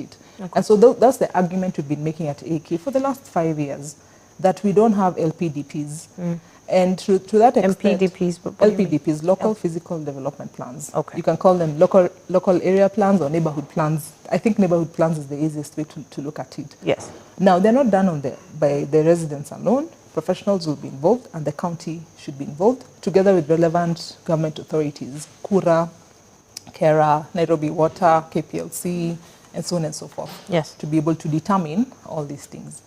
it. Okay. And so that's the argument we've been making at AK for the last 5 years, that we don't have LPDPs. And to that extent, LPDPs, local physical development plans. Okay. You can call them local area plans or neighborhood plans. I think neighborhood plans is the easiest way to look at it. Yes. Now, they're not done by the residents alone. Professionals will be involved, and the county should be involved, together with relevant government authorities, Kura, Kera, Nairobi Water, KPLC, and so on and so forth. Yes. To be able to determine all these things.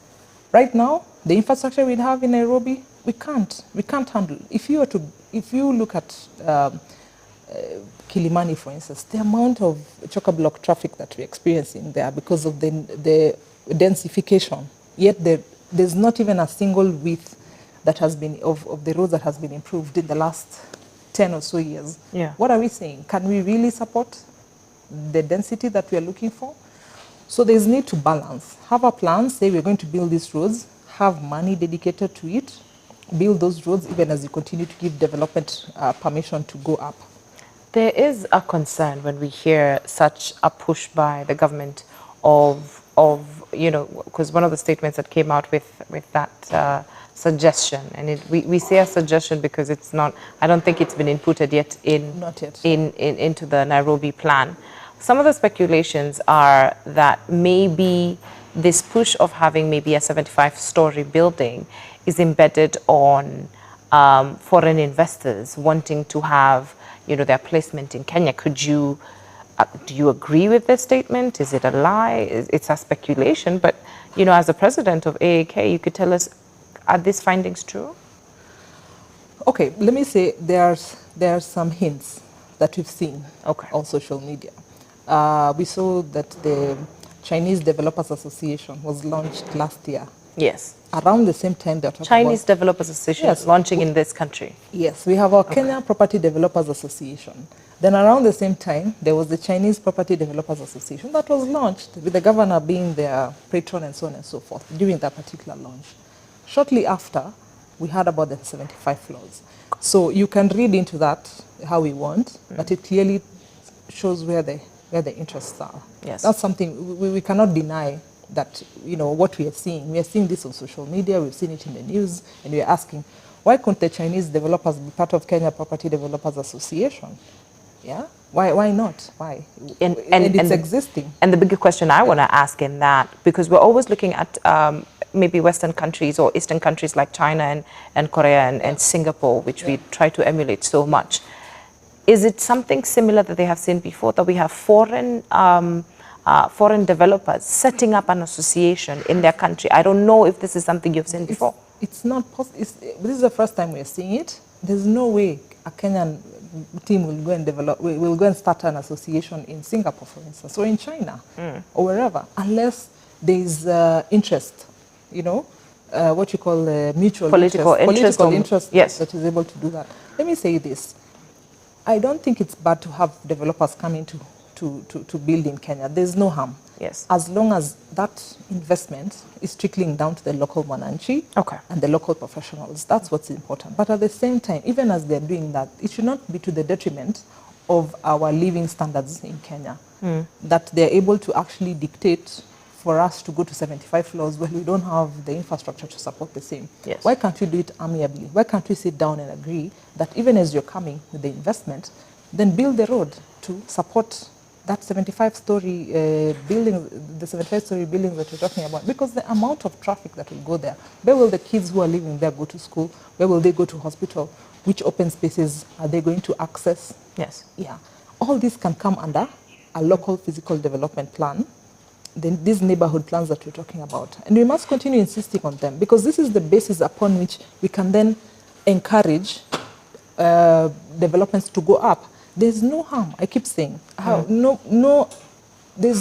Right now, the infrastructure we have in Nairobi, we can't handle. If you look at Kilimani, for instance, the amount of chock-a-block traffic that we're experiencing there because of the densification, yet there's not even a single width that has been of the roads that has been improved in the last 10 or so years. Yeah. What are we saying? Can we really support the density that we are looking for? So there's need to balance. Have a plan, say we're going to build these roads, have money dedicated to it, build those roads even as you continue to give development permission to go up. There is a concern when we hear such a push by the government of you know, because one of the statements that came out with that suggestion, and we say a suggestion because it's not, I don't think it's been inputted yet into the Nairobi plan. Some of the speculations are that maybe this push of having maybe a 75-story building is embedded on foreign investors wanting to have, you know, their placement in Kenya. Do you agree with this statement? Is it a lie? It's a speculation, but, you know, as the president of AAK, you could tell us, are these findings true? Okay, let me say there are some hints that we've seen on social media. We saw that the Chinese Developers Association was launched last year. Yes. Around the same time they're talking Chinese Developers Association launching in this country. Yes, we have our Kenya Property Developers Association. Then around the same time, there was the Chinese Property Developers Association that was launched, with the governor being their patron and so on and so forth during that particular launch. Shortly after, we heard about the 75 floors. So you can read into that how we want, but it clearly shows where the interests are. Yes. That's something we cannot deny that, what we are seeing. We are seeing this on social media, we've seen it in the news, and we are asking, why couldn't the Chinese developers be part of Kenya Property Developers Association? Yeah? Why not? Why? And it's existing. And the bigger question I want to ask in that, because we're always looking at maybe Western countries or Eastern countries like China and Korea and Singapore, which we try to emulate so much. Is it something similar that they have seen before, that we have foreign developers setting up an association in their country? I don't know if this is something you've seen before. It's not possible. This is the first time we're seeing it. There's no way a Kenyan team will go and start an association in Singapore, for instance, or in China, or wherever, unless there's interest, what you call mutual political interest yes. that is able to do that. Let me say this. I don't think it's bad to have developers coming to build in Kenya. There's no harm. Yes. As long as that investment is trickling down to the local mwananchi and the local professionals. That's what's important. But at the same time, even as they're doing that, it should not be to the detriment of our living standards in Kenya. That they're able to actually dictate for us to go to 75 floors when we don't have the infrastructure to support the same. Yes. Why can't we do it amiably? Why can't we sit down and agree that even as you're coming with the investment, then build the road to support that 75-story building, the 75-story buildings that you're talking about, because the amount of traffic that will go there, where will the kids who are living there go to school? Where will they go to hospital? Which open spaces are they going to access? Yes. Yeah. All this can come under a local physical development plan, then these neighborhood plans that we're talking about. And we must continue insisting on them, because this is the basis upon which we can then encourage developments to go up. There's no harm, I keep saying. There's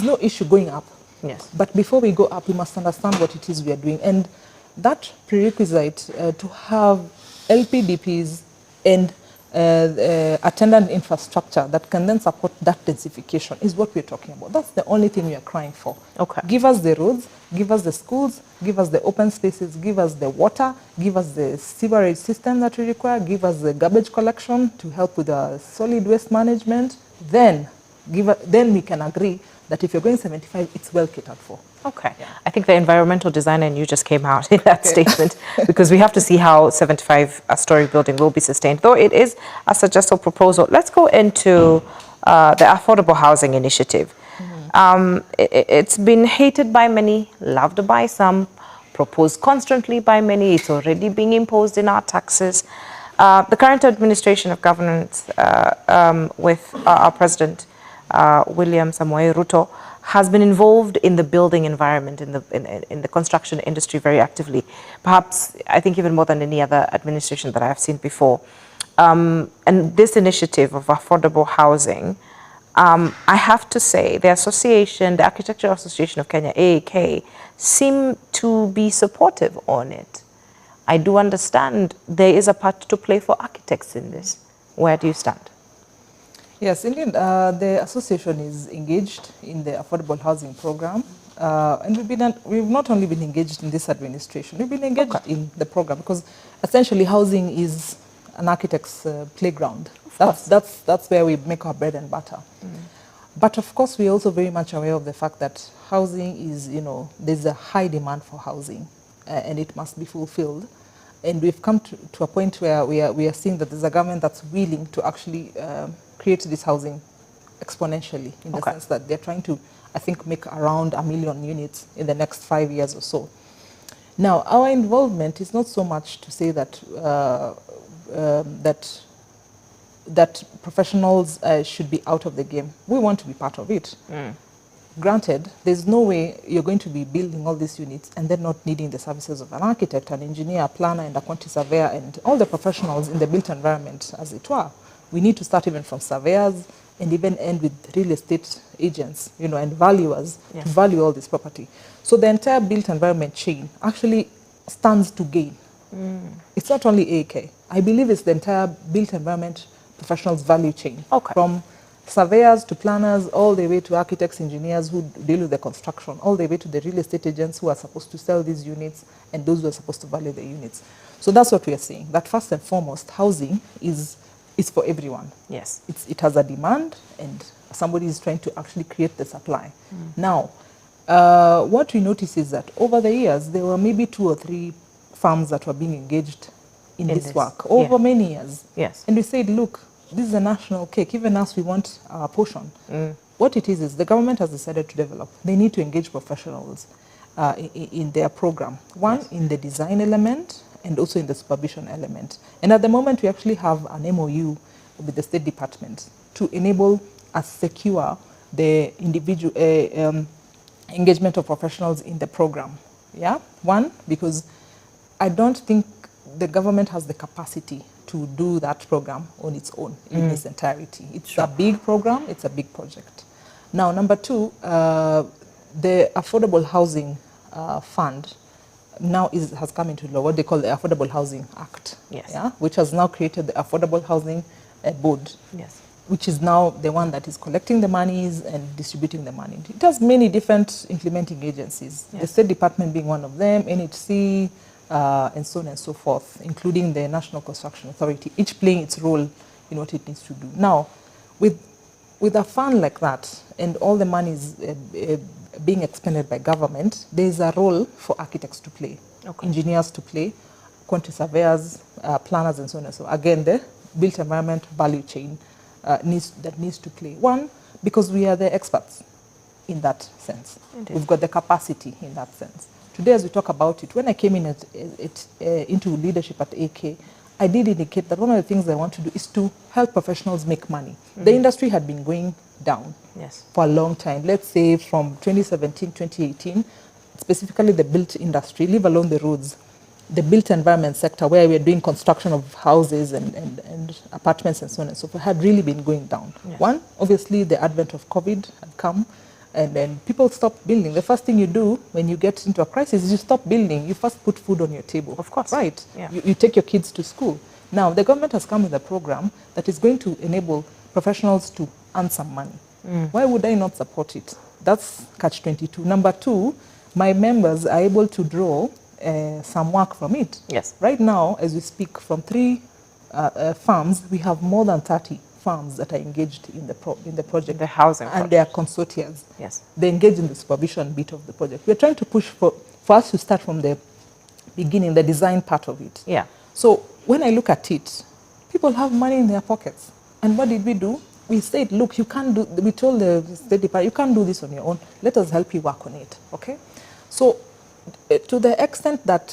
no issue going up. Yes. But before we go up, we must understand what it is we are doing. And that prerequisite to have LPDPs and attendant infrastructure that can then support that densification is what we're talking about. That's the only thing we are crying for. Okay. Give us the roads, give us the schools, give us the open spaces, give us the water, give us the sewerage system that we require, give us the garbage collection to help with the solid waste management. Then we can agree that if you're going 75, it's well catered for. Okay. Yeah. I think the environmental designer in you just came out in that statement, because we have to see how 75-story building will be sustained, though it is a suggested proposal. Let's go into the affordable housing initiative. It's been hated by many, loved by some, proposed constantly by many. It's already being imposed in our taxes. The current administration of governance with our president, William Samoei Ruto, has been involved in the building environment, in the construction industry very actively. Perhaps, I think even more than any other administration that I have seen before. And this initiative of affordable housing, I have to say, the association, the Architectural Association of Kenya, AAK, seem to be supportive on it. I do understand there is a part to play for architects in this. Where do you stand? Yes, indeed. The association is engaged in the affordable housing program. And we've not only been engaged in this administration, we've been engaged in the program, because essentially housing is an architect's playground. That's where we make our bread and butter. But of course, we're also very much aware of the fact that housing is, there's a high demand for housing, and it must be fulfilled. And we've come to a point where we are seeing that there's a government that's willing to actually create this housing exponentially, in the sense that they're trying to, I think, make around 1 million units in the next 5 years or so. Now, our involvement is not so much to say that that professionals should be out of the game. We want to be part of it. Granted, there's no way you're going to be building all these units and then not needing the services of an architect, an engineer, a planner, and a quantity surveyor, and all the professionals in the built environment, as it were. We need to start even from surveyors and even end with real estate agents, and valuers to value all this property. So the entire built environment chain actually stands to gain. It's not only AAK. I believe it's the entire built environment professionals value chain, from surveyors to planners, all the way to architects, engineers who deal with the construction, all the way to the real estate agents who are supposed to sell these units and those who are supposed to value the units. So that's what we are saying, that first and foremost, housing is for everyone. Yes. It has a demand, and somebody is trying to actually create the supply. Now, what we notice is that over the years, there were maybe 2 or 3 farms that were being engaged in this work over many years. Yes. And we said, look, this is a national cake. Even us, we want our portion. What it is the government has decided to develop. They need to engage professionals in their program. One, in the design element, and also in the supervision element. And at the moment, we actually have an MOU with the State Department to enable us secure the individual engagement of professionals in the program. Yeah, one, because I don't think the government has the capacity to do that program on its own in its entirety. It's a big program, it's a big project. Now, number 2, the Affordable Housing Fund now has come into law, what they call the Affordable Housing Act, which has now created the Affordable Housing Board, which is now the one that is collecting the monies and distributing the money. It has many different implementing agencies, the State Department being one of them, NHC, and so on and so forth, including the National Construction Authority, each playing its role in what it needs to do. Now, with a fund like that, and all the money is being expended by government, there is a role for architects to play, engineers to play, quantity surveyors, planners, and so on and so on. Again, the built environment value chain needs to play. One, because we are the experts in that sense. Indeed. We've got the capacity in that sense. Today, as we talk about it, when I came in into leadership at AK, I did indicate that one of the things I want to do is to help professionals make money. The industry had been going down for a long time. Let's say from 2017, 2018, specifically the built industry, leave alone the roads, the built environment sector where we're doing construction of houses and apartments and so on and so forth had really been going down. One, obviously the advent of COVID had come, and then people stopped building. The first thing you do when you get into a crisis is you stop building. You first put food on your table. Of course. Right. You take your kids to school. Now, the government has come with a program that is going to enable professionals to earn some money. Why would I not support it? That's catch-22. Number 2, my members are able to draw some work from it. Yes. Right now, as we speak, from 3 farms, we have more than 30 farms that are engaged in the project. The housing project. And they are consortiums. Yes. They engage in the supervision bit of the project. We're trying to push for us to start from the beginning, the design part of it. Yeah. So when I look at it, people have money in their pockets. And what did we do? We said, look, you can't do, we told the State Department, you can't do this on your own. Let us help you work on it, okay? So to the extent that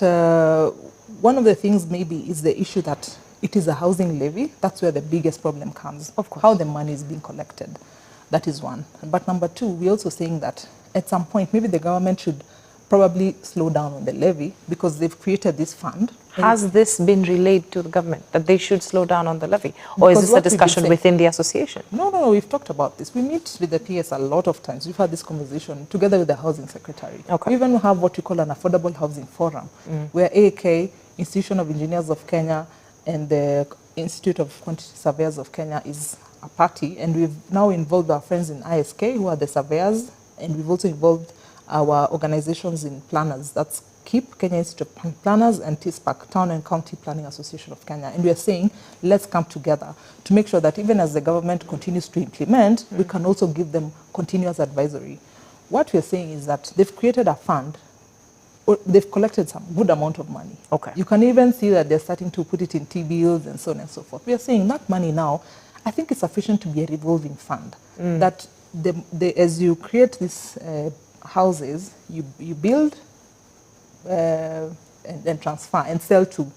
one of the things maybe is the issue that it is a housing levy. That's where the biggest problem comes. Of course. How the money is being collected. That is one. But number 2, we're also saying that at some point, maybe the government should probably slow down on the levy because they've created this fund. Has this been relayed to the government, that they should slow down on the levy? Or is this a discussion within the association? No, we've talked about this. We meet with the PS a lot of times. We've had this conversation together with the housing secretary. Okay. We even have what we call an affordable housing forum, where AK, Institution of Engineers of Kenya, and the Institute of Quantity Surveyors of Kenya is a party, and we've now involved our friends in ISK, who are the surveyors, and we've also involved our organizations in planners. That's KIP, Kenya Institute of Planners, and TISPAC, Town and County Planning Association of Kenya. And we are saying, let's come together to make sure that even as the government continues to implement, we can also give them continuous advisory. What we are saying is that they've created a fund. They've collected some good amount of money. Okay. You can even see that they're starting to put it in T-bills and so on and so forth. We are saying that money now, I think it's sufficient to be a revolving fund. That as you create these houses, you build and then transfer and sell to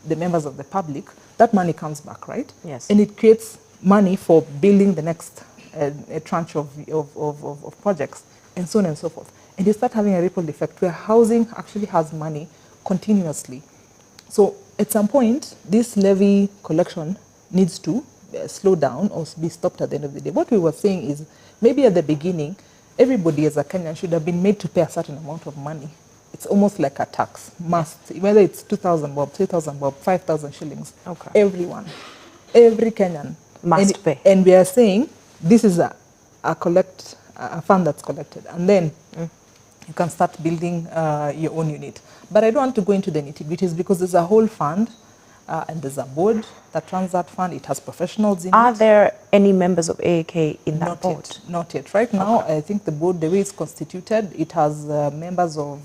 the members of the public, that money comes back, right? Yes. And it creates money for building the next tranche of projects and so on and so forth. And you start having a ripple effect where housing actually has money continuously. So at some point, this levy collection needs to slow down or be stopped at the end of the day. What we were saying is maybe at the beginning, everybody as a Kenyan should have been made to pay a certain amount of money. It's almost like a tax, must, whether it's 2,000 bob, 3,000 bob, 5,000 shillings. Okay. Everyone, every Kenyan must pay. And we are saying this is a fund that's collected, and then you can start building your own unit. But I don't want to go into the nitty-gritties because there's a whole fund and there's a board that runs that fund. It has professionals in it. Are there any members of AAK in that board? Not yet. Right now, I think the board, the way it's constituted, it has members of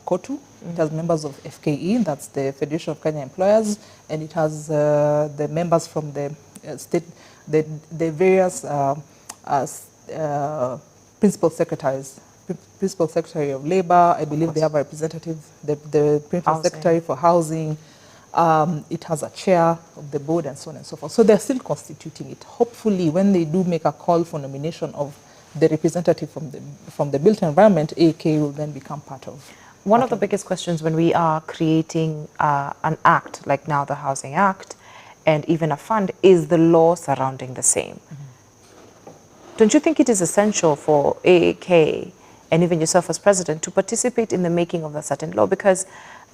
COTU, it has members of FKE, that's the Federation of Kenya Employers, and it has the members from the state, the various principal secretaries. Principal Secretary of Labor, I believe they have a representative, the Principal Secretary for Housing. It has a chair of the board and so on and so forth. So they're still constituting it. Hopefully, when they do make a call for nomination of the representative from the built environment, AAK will then become part of. One of the biggest questions when we are creating an act, like now the Housing Act, and even a fund, is the law surrounding the same. Don't you think it is essential for AAK and even yourself as president to participate in the making of a certain law? Because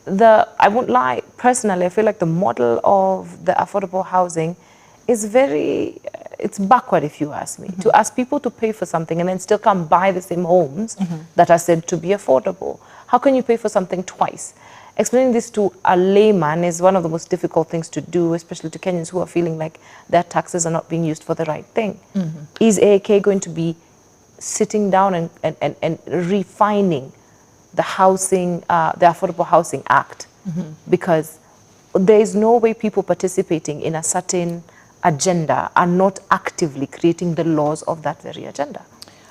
I won't lie, personally, I feel like the model of the affordable housing is it's backward, if you ask me. To ask people to pay for something and then still come buy the same homes that are said to be affordable. How can you pay for something twice? Explaining this to a layman is one of the most difficult things to do, especially to Kenyans who are feeling like their taxes are not being used for the right thing. Is AAK going to be sitting down and refining the housing, the Affordable Housing Act? Because there is no way people participating in a certain agenda are not actively creating the laws of that very agenda.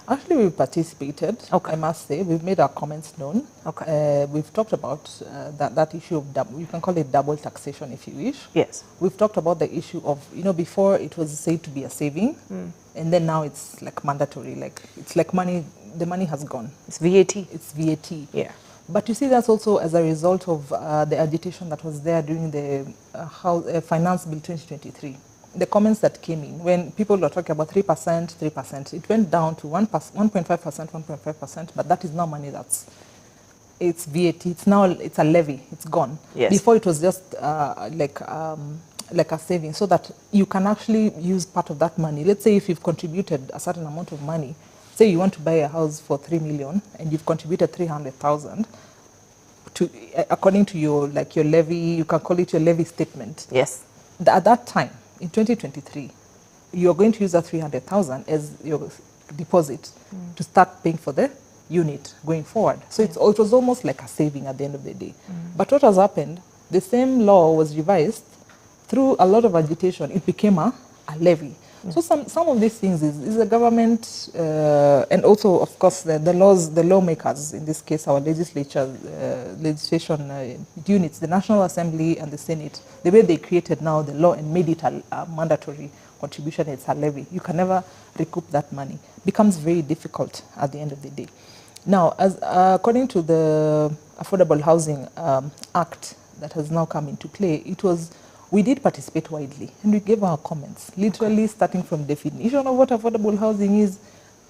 Actually, we've participated, I must say. We've made our comments known. We've talked about that issue of, you can call it double taxation if you wish. Yes. We've talked about the issue of, before it was said to be a saving, and then now it's like mandatory. Like, it's like money, the money has gone. It's VAT. It's VAT. Yeah. But you see, that's also as a result of the agitation that was there during the Finance Bill 2023. The comments that came in, when people were talking about 3%, it went down to 1.5%, but that is now money it's VAT, it's a levy, it's gone. Yes. Before it was just like a saving, so that you can actually use part of that money. Let's say if you've contributed a certain amount of money, say you want to buy a house for 3 million and you've contributed 300,000, according to your levy, you can call it your levy statement. Yes. At that time, in 2023, you're going to use that 300,000 as your deposit to start paying for the unit going forward. So it was almost like a saving at the end of the day. But what has happened, the same law was revised through a lot of agitation. It became a levy. So some of these things is the government and also, of course, the lawmakers, in this case, our legislation units, the National Assembly and the Senate, the way they created now the law and made it a mandatory contribution, it's a levy. You can never recoup that money. It becomes very difficult at the end of the day. Now, according to the Affordable Housing Act that has now come into play, we did participate widely and we gave our comments, literally starting from definition of what affordable housing is,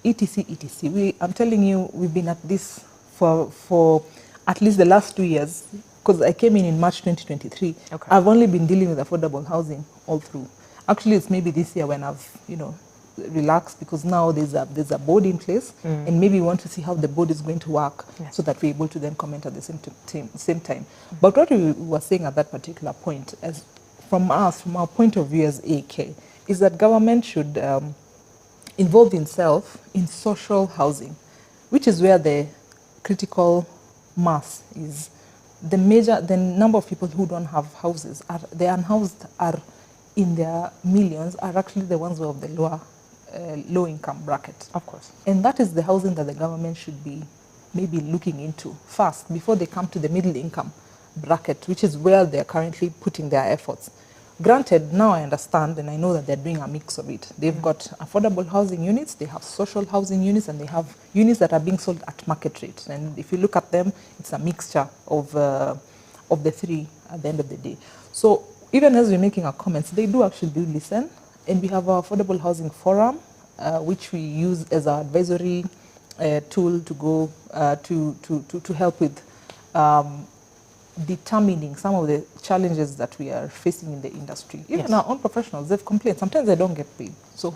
etc., etc. I'm telling you, we've been at this for at least the last 2 years, because I came in March 2023. I've only been dealing with affordable housing all through. Actually, it's maybe this year when I've, relaxed, because now there's a board in place, and maybe we want to see how the board is going to work, so that we're able to then comment at the same time. But what we were saying at that particular point, from our point of view as AAK, is that government should involve itself in social housing, which is where the critical mass is. The number of people who don't have houses, the unhoused are in their millions, are actually the ones who are of the low income bracket. Of course. And that is the housing that the government should be maybe looking into first, before they come to the middle income bracket, which is where they're currently putting their efforts. Granted, now I understand and I know that they're doing a mix of it. They've got affordable housing units, they have social housing units, and they have units that are being sold at market rate. And if you look at them, it's a mixture of the three at the end of the day. So even as we're making our comments, they do listen. And we have our Affordable Housing Forum, which we use as our advisory tool to go to help with determining some of the challenges that we are facing in the industry. Even our own professionals, they've complained. Sometimes they don't get paid. So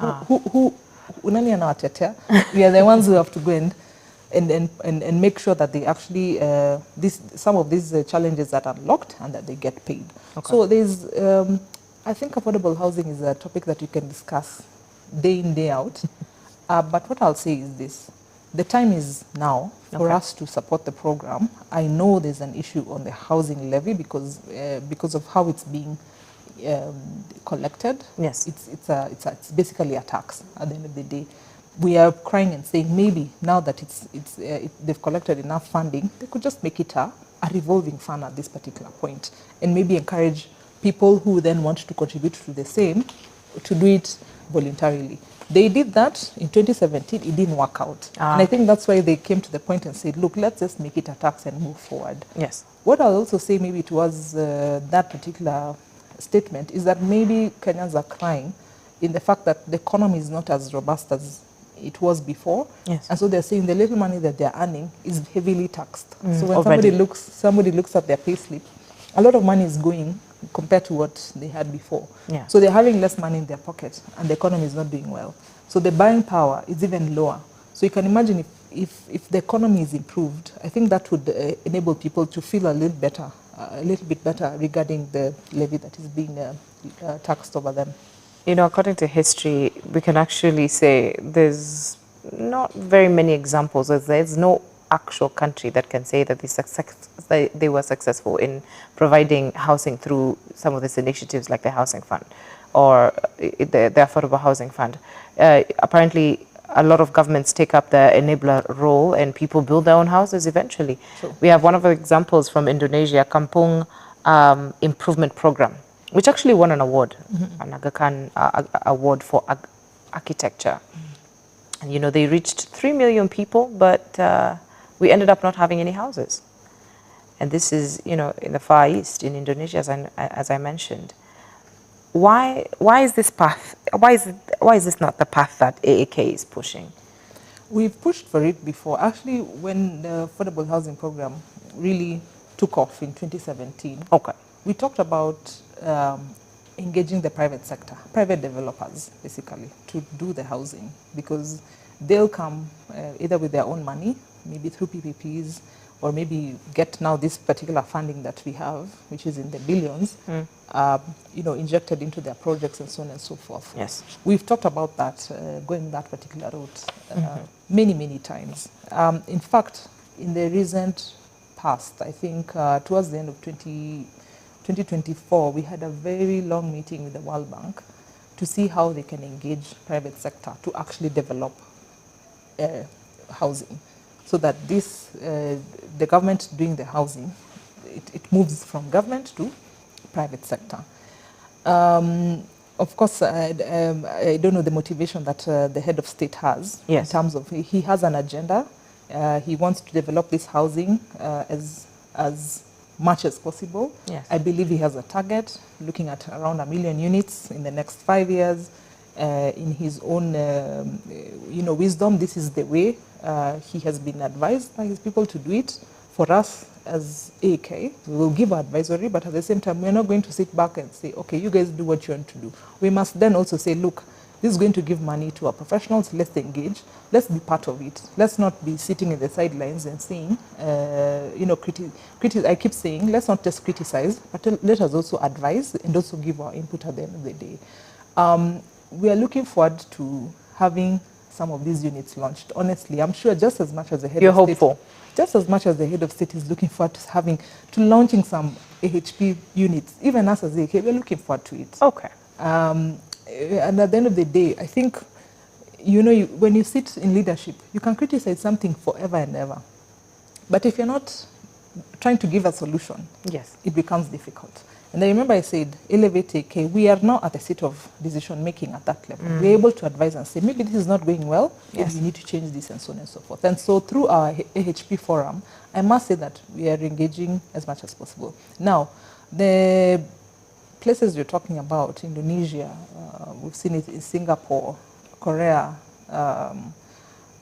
unani anawatetea. We are the ones who have to go and make sure that they actually, some of these challenges that are unlocked and that they get paid. Okay. So there's, I think affordable housing is a topic that you can discuss day in, day out. But what I'll say is this. The time is now for us to support the program. I know there's an issue on the housing levy because of how it's being collected. Yes. It's basically a tax at the end of the day. We are crying and saying maybe now that they've collected enough funding, they could just make it a revolving fund at this particular point and maybe encourage people who then want to contribute to the same to do it voluntarily. They did that in 2017, it didn't work out. And I think that's why they came to the point and said, look, let's just make it a tax and move forward. Yes. What I'll also say maybe towards that particular statement is that maybe Kenyans are crying in the fact that the economy is not as robust as it was before. Yes. And so they're saying the little money that they're earning is heavily taxed. So when already. somebody looks at their payslip, a lot of money is going compared to what they had before. Yeah. So they're having less money in their pocket and the economy is not doing well. So the buying power is even lower. So you can imagine if the economy is improved, I think that would enable people to feel a little bit better regarding the levy that is being taxed over them. You know, according to history, we can actually say there's not very many examples, as there's no actual country that can say that they were successful in providing housing through some of these initiatives like the Housing Fund or the Affordable Housing Fund. Apparently, a lot of governments take up the enabler role and people build their own houses eventually. Sure. We have one of the examples from Indonesia, Kampung Improvement Program, which actually won an award, an Aga Khan award for architecture. And, you know, they reached 3 million people, but we ended up not having any houses. And this is, you know, in the Far East, in Indonesia, as I mentioned. Why is this path? Why is this not the path that AAK is pushing? We've pushed for it before. Actually, when the affordable housing program really took off in 2017, we talked about engaging the private sector, private developers, basically, to do the housing, because they'll come either with their own money, maybe through PPPs, or maybe get now this particular funding that we have, which is in the billions, you know, injected into their projects and so on and so forth. Yes. We've talked about that, going that particular route many, many times. In fact, in the recent past, I think towards the end of 2024, we had a very long meeting with the World Bank to see how they can engage private sector to actually develop housing, so that this, the government doing the housing, it moves from government to private sector. Of course, I don't know the motivation that the head of state has. Yes. In terms of, he has an agenda. He wants to develop this housing as much as possible. Yes. I believe he has a target, looking at around 1 million units in the next 5 years. In his own, you know, wisdom, this is the way he has been advised by his people to do it. For us as AK, we will give our advisory, but at the same time, we're not going to sit back and say, okay, you guys do what you want to do. We must then also say, look, this is going to give money to our professionals, let's engage, let's be part of it. Let's not be sitting in the sidelines and saying, you know, I keep saying, let's not just criticize, but let us also advise and also give our input at the end of the day. We are looking forward to having some of these units launched. Honestly, I'm sure just as much as the head of state, hopeful. Just as much as the head of state is looking forward to launching some AHP units, even us as AK, we're looking forward to it. Okay. And at the end of the day, I think, you know, when you sit in leadership, you can criticize something forever and ever. But if you're not trying to give a solution, yes, it becomes difficult. And I remember I said, Elevate AK, we are now at a state of decision making at that level. We're able to advise and say, maybe this is not going well, yes, maybe we need to change this and so on and so forth. And so through our AHP forum, I must say that we are engaging as much as possible. Now, the places you're talking about, Indonesia, we've seen it in Singapore, Korea,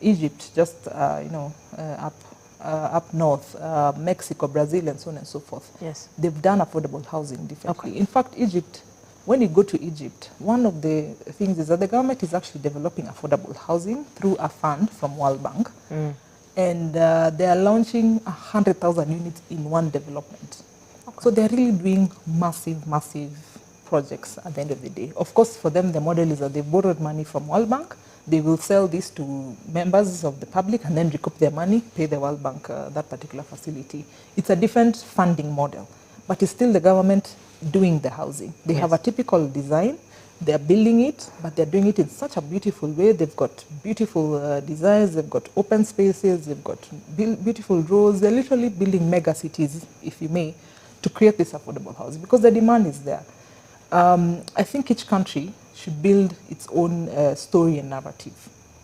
Egypt, just, you know, up north, Mexico, Brazil, and so on and so forth. Yes. They've done affordable housing differently. Okay. In fact, Egypt When you go to Egypt, one of the things is that the government is actually developing affordable housing through a fund from World Bank. And they are launching 100,000 units in one development. Okay. So they're really doing massive, massive projects at the end of the day. Of course, for them, the model is that they borrowed money from World Bank. They will sell this to members of the public and then recoup their money, pay the World Bank that particular facility. It's a different funding model, but it's still the government doing the housing. They have a typical design. They're building it, but they're doing it in such a beautiful way. They've got beautiful designs, they've got open spaces, they've got beautiful roads. They're literally building mega cities, if you may, to create this affordable housing because the demand is there. I think each country should build its own story and narrative.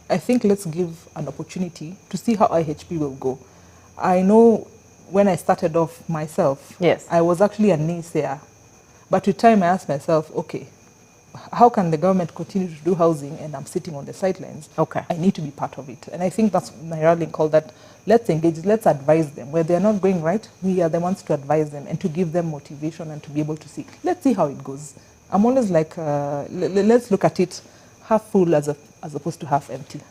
I think let's give an opportunity to see how IHP will go. I know when I started off myself, yes, I was actually a naysayer. But with time I asked myself, okay, how can the government continue to do housing and I'm sitting on the sidelines? Okay. I need to be part of it. And I think that's Nairobi called that, let's engage, let's advise them. Where they're not going right, we are the ones to advise them and to give them motivation and to be able to see. Let's see how it goes. I'm always like, let's look at it half full as opposed to half empty.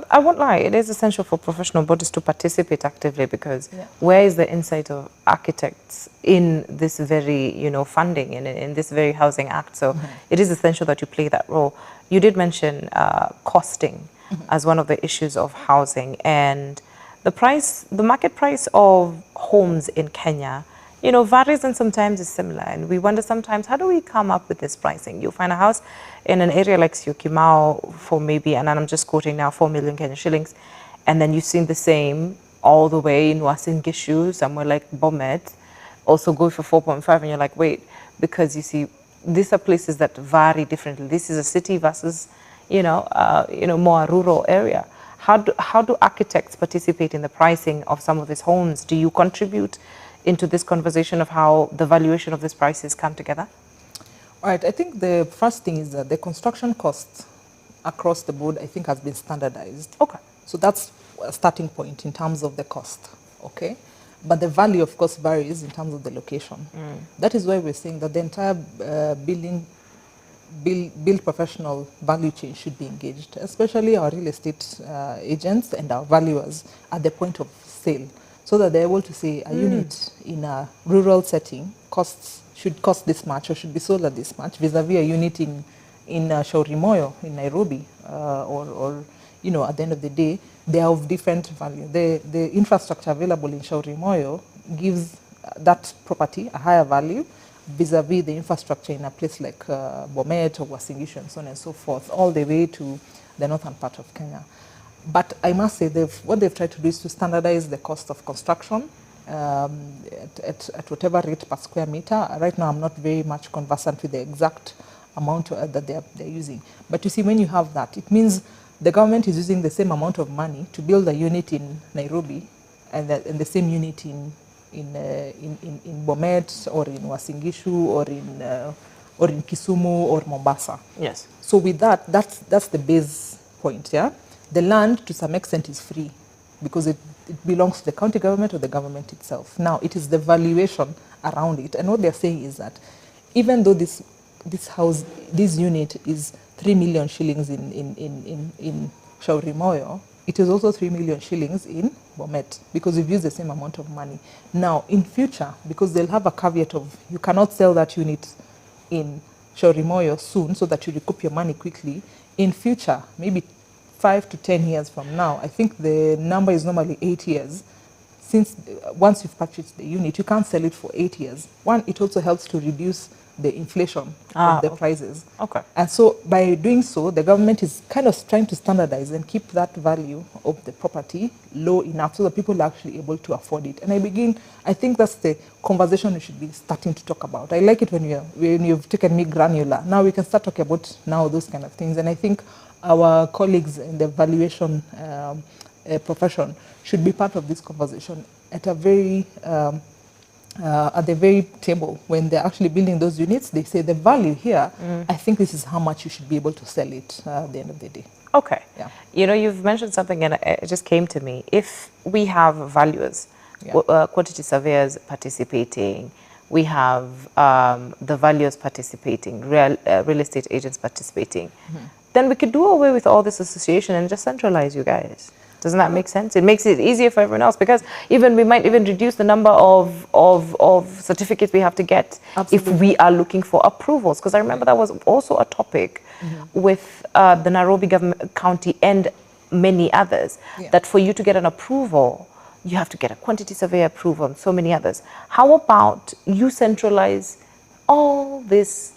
I won't lie, it is essential for professional bodies to participate actively because where is the insight of architects in this very, funding and in this very housing act? So it is essential that you play that role. You did mention costing as one of the issues of housing, and the market price of homes in Kenya, varies and sometimes is similar. And we wonder sometimes, how do we come up with this pricing? You'll find a house in an area like Syokimau for maybe, and I'm just quoting now, 4 million Kenya shillings. And then you've seen the same all the way in Uasin Gishu, somewhere like Bomet, also go for 4.5. And you're like, wait, because you see, these are places that vary differently. This is a city versus, more a rural area. How do architects participate in the pricing of some of these homes? Do you contribute into this conversation of how the valuation of these prices come together? Right. I think the first thing is that the construction costs across the board, I think, has been standardized. Okay. So that's a starting point in terms of the cost. Okay. But the value, of course, varies in terms of the location. That is why we're saying that the entire build professional value chain should be engaged, especially our real estate agents and our valuers at the point of sale, so that they're able to say a unit in a rural setting should cost this much or should be sold at this much vis-a-vis a unit in Shauri Moyo in Nairobi or at the end of the day they are of different value. The infrastructure available in Shauri Moyo gives that property a higher value vis-a-vis the infrastructure in a place like Bomet or Uasin Gishu and so on and so forth, all the way to the northern part of Kenya. But I must say, what they've tried to do is to standardize the cost of construction at whatever rate per square meter. Right now, I'm not very much conversant with the exact amount that they're using. But you see, when you have that, it means the government is using the same amount of money to build a unit in Nairobi and the same unit in Bomet or in Uasin Gishu or in Kisumu or Mombasa. Yes. So with that's the base point, yeah? The land, to some extent, is free because it belongs to the county government or the government itself. Now, it is the valuation around it. And what they're saying is that even though this unit is 3 million shillings in Shauri Moyo, it is also 3 million shillings in Bomet because we've used the same amount of money. Now, in future, because they'll have a caveat of you cannot sell that unit in Shauri Moyo soon so that you recoup your money quickly. In future, maybe 5 to 10 years from now, I think the number is normally 8 years. Since once you've purchased the unit, you can't sell it for 8 years. One, it also helps to reduce the inflation of the prices. Okay. And so by doing so, the government is kind of trying to standardize and keep that value of the property low enough so that people are actually able to afford it. And I think that's the conversation we should be starting to talk about. I like it when you've taken me granular. Now we can start talking about those kind of things. And I think our colleagues in the valuation profession should be part of this conversation at the very table when they're actually building those units. They say the value here, I think this is how much you should be able to sell it at the end of the day. Okay. Yeah. You've mentioned something and it just came to me. If we have valuers, quantity surveyors participating, we have the valuers participating, real estate agents participating, then we could do away with all this association and just centralize you guys. Doesn't that make sense? It makes it easier for everyone else, because we might even reduce the number of certificates we have to get. Absolutely. If we are looking for approvals. Because I remember that was also a topic with the Nairobi County and many others, that for you to get an approval, you have to get a quantity survey approval and so many others. How about you centralize all these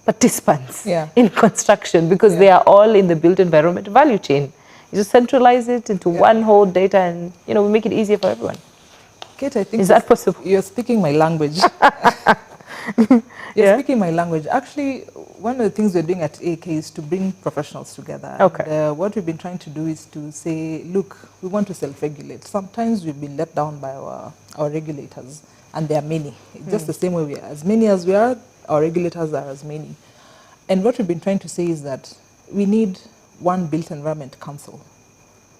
participants in construction, because they are all in the built environment value chain? You just centralize it into one whole data, and we make it easier for everyone. Kate, I think is that possible? You're speaking my language. You're speaking my language. Actually, one of the things we're doing at AK is to bring professionals together. Okay. And, what we've been trying to do is to say, look, we want to self-regulate. Sometimes we've been let down by our regulators, and there are many. Just the same way we are. As many as we are, our regulators are as many. And what we've been trying to say is that we need one built environment council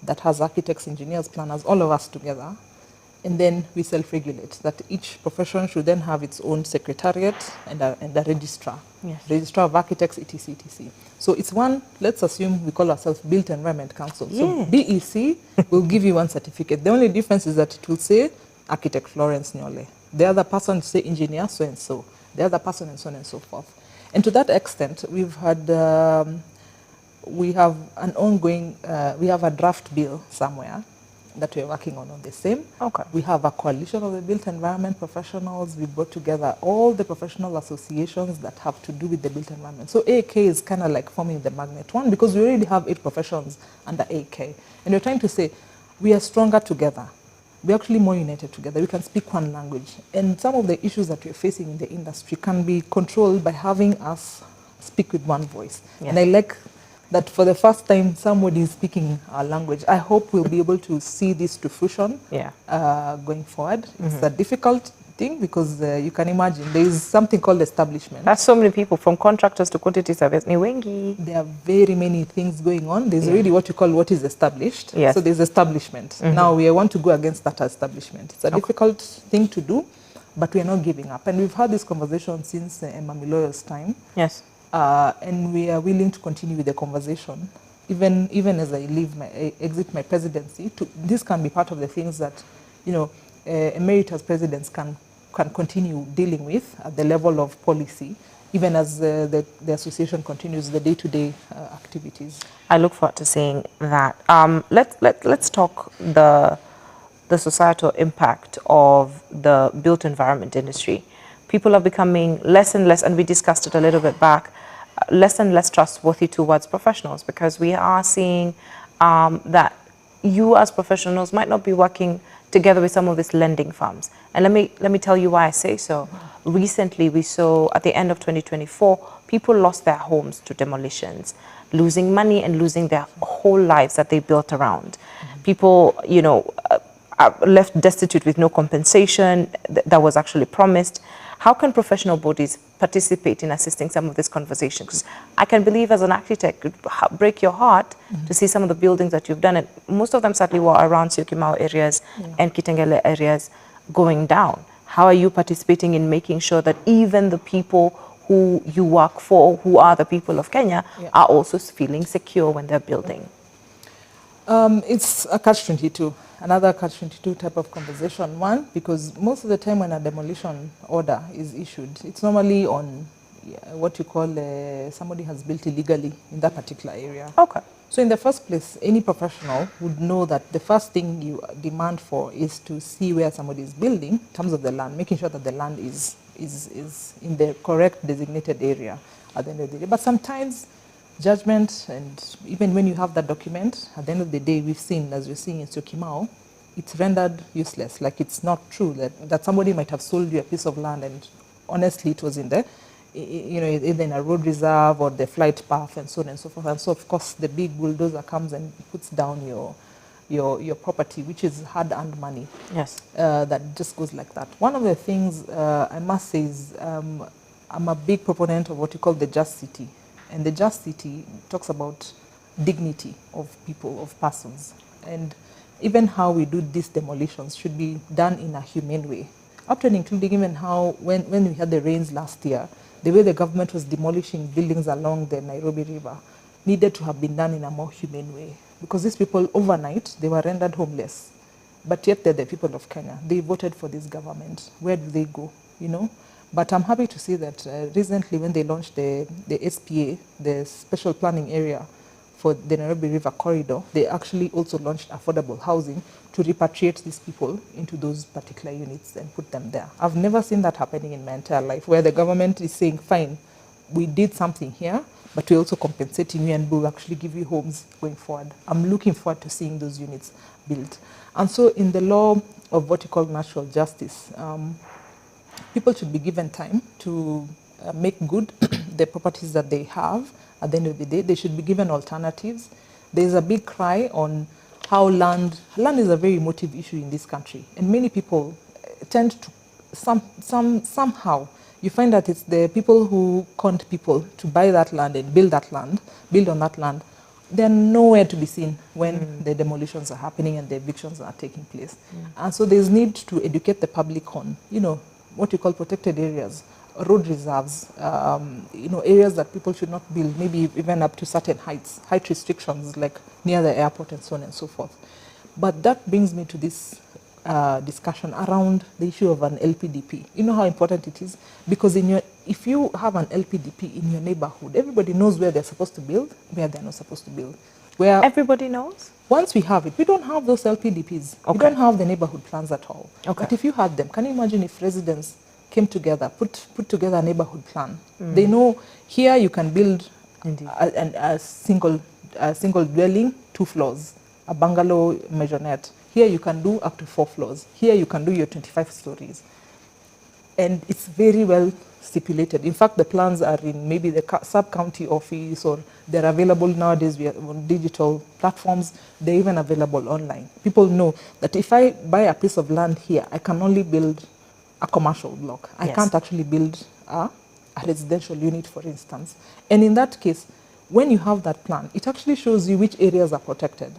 that has architects, engineers, planners, all of us together, and then we self-regulate. That each profession should then have its own secretariat and a registrar. Yes. Registrar of architects, etc., etc. So it's one, let's assume we call ourselves Built Environment Council. So BEC will give you one certificate. The only difference is that it will say Architect Florence Nyole. The other person will say Engineer so-and-so. The other person, and so on and so forth. And to that extent, we've had, we have an ongoing, we have a draft bill somewhere that we're working on the same. Okay. We have a coalition of the built environment professionals. We brought together all the professional associations that have to do with the built environment. So AK is kind of like forming the magnet one, because we already have 8 professions under AK. And we're trying to say, we are stronger together. We're actually more united together. We can speak one language. And some of the issues that we're facing in the industry can be controlled by having us speak with one voice. Yeah. And I like that for the first time somebody is speaking our language. I hope we'll be able to see this to fruition going forward. It's a difficult thing, because you can imagine there is something called establishment. That's so many people, from contractors to quantity surveyors. There are very many things going on. There's already what you call what is established. Yes. So there's establishment. Now we want to go against that establishment. It's a difficult thing to do, but we are not giving up. And we've had this conversation since Emma Miloyo's time. Yes. And we are willing to continue with the conversation, even as I exit my presidency. This can be part of the things that, emeritus presidents can continue dealing with at the level of policy, even as the association continues the day-to-day activities. I look forward to seeing that. Let's talk the societal impact of the built environment industry. People are becoming less and less, and we discussed it a little bit back, less and less trustworthy towards professionals, because we are seeing that you as professionals might not be working together with some of these lending firms. And let me tell you why I say so. Recently, we saw at the end of 2024, people lost their homes to demolitions, losing money and losing their whole lives that they built around. People, are left destitute with no compensation that was actually promised. How can professional bodies participate in assisting some of these conversations? Because I can believe as an architect, it would break your heart to see some of the buildings that you've done, and most of them sadly were around Syokimau areas and Kitengele areas, going down. How are you participating in making sure that even the people who you work for, who are the people of Kenya, are also feeling secure when they're building? It's a catch-22. Another catch-22 type of conversation. One, because most of the time when a demolition order is issued, it's normally on what you call somebody has built illegally in that particular area. Okay. So in the first place, any professional would know that the first thing you demand for is to see where somebody is building in terms of the land, making sure that the land is in the correct designated area at the end of the day. But sometimes judgment, and even when you have that document, at the end of the day, we've seen, as we're seeing in Syokimau, it's rendered useless. Like, it's not true that somebody might have sold you a piece of land and honestly it was in the, either in a road reserve or the flight path and so on and so forth. And so, of course, the big bulldozer comes and puts down your property, which is hard-earned money. Yes. That just goes like that. One of the things I must say is I'm a big proponent of what you call the just city. And the just city talks about dignity of people, of persons. And even how we do these demolitions should be done in a humane way. up to and including even how, when we had the rains last year, the way the government was demolishing buildings along the Nairobi River needed to have been done in a more humane way. Because these people, overnight, they were rendered homeless. But yet they're the people of Kenya. They voted for this government. Where do they go, you know? But I'm happy to see that recently when they launched the SPA, the Special Planning Area for the Nairobi River Corridor, they actually also launched affordable housing to repatriate these people into those particular units and put them there. I've never seen that happening in my entire life, where the government is saying, fine, we did something here, but we're also compensating you and we'll actually give you homes going forward. I'm looking forward to seeing those units built. And so in the law of what you call natural justice, people should be given time to make good the properties that they have. At the end of the day, they should be given alternatives. There's a big cry on how land is a very emotive issue in this country. And many people tend to, somehow, you find that it's the people who conned people to buy that land and build on that land. They're nowhere to be seen when the demolitions are happening and the evictions are taking place. And so there's need to educate the public on, you know, what you call protected areas, road reserves, you know, areas that people should not build, maybe even up to certain height restrictions like near the airport and so on and so forth. But that brings me to this discussion around the issue of an LPDP. You know how important it is? Because if you have an LPDP in your neighborhood, everybody knows where they're supposed to build, where they're not supposed to build. Where Everybody knows? once we have it, we don't have those LPDPs. Okay. We don't have the neighborhood plans at all. Okay. But if you had them, can you imagine if residents came together, put together a neighborhood plan? They know here you can build a single dwelling, 2 floors, a bungalow maisonette. Here you can do up to 4 floors. Here you can do your 25 stories. And it's very well stipulated. In fact, the plans are in maybe the sub-county office, or they're available nowadays via digital platforms. They're even available online. People know that if I buy a piece of land here, I can only build a commercial block. I can't actually build a residential unit, for instance. And in that case, when you have that plan, it actually shows you which areas are protected.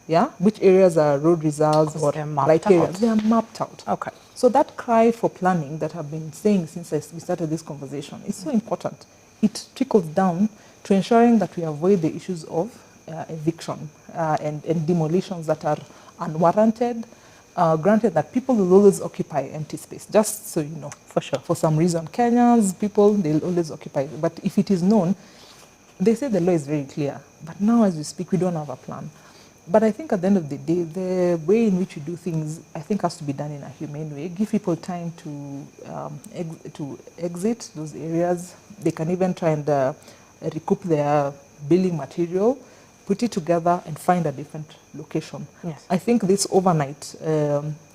Yeah, which areas are road reserves or right areas. They are mapped out. Okay. So that cry for planning that I've been saying since we started this conversation is so important. It trickles down to ensuring that we avoid the issues of eviction and demolitions that are unwarranted. Granted that people will always occupy empty space, just so you know. For sure. For some reason, Kenyans, people, they'll always occupy. But if it is known, they say the law is very clear. But now as we speak, we don't have a plan. But I think at the end of the day, the way in which you do things, I think, has to be done in a humane way. Give people time to exit those areas. They can even try and recoup their building material, put it together, and find a different location. Yes. I think these overnight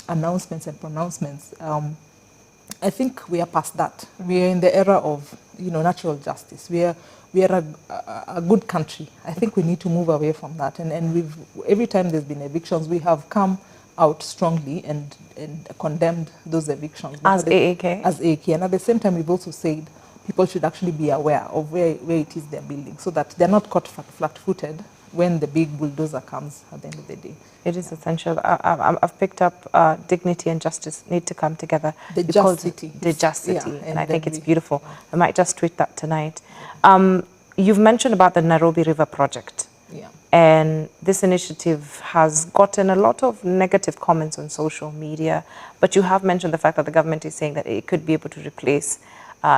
announcements and pronouncements, I think we are past that. We are in the era of, you know, natural justice. We are a good country. I think we need to move away from that. And every time there's been evictions, we have come out strongly and condemned those evictions. As AAK? As AAK. And at the same time, we've also said people should actually be aware of where it is they're building, so that they're not caught flat-footed when the big bulldozer comes at the end of the day. It is essential. I've picked up dignity and justice need to come together. The just city. The just city. Yeah, and I think it's beautiful. I might just tweet that tonight. You've mentioned about the Nairobi River project. Yeah. And this initiative has gotten a lot of negative comments on social media. But you have mentioned the fact that the government is saying that it could be able to replace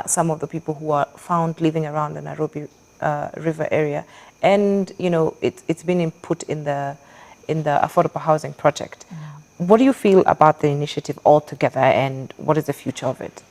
some of the people who are found living around the Nairobi River area. And, you know, it's been put in the affordable housing project. What do you feel about the initiative altogether, and what is the future of it?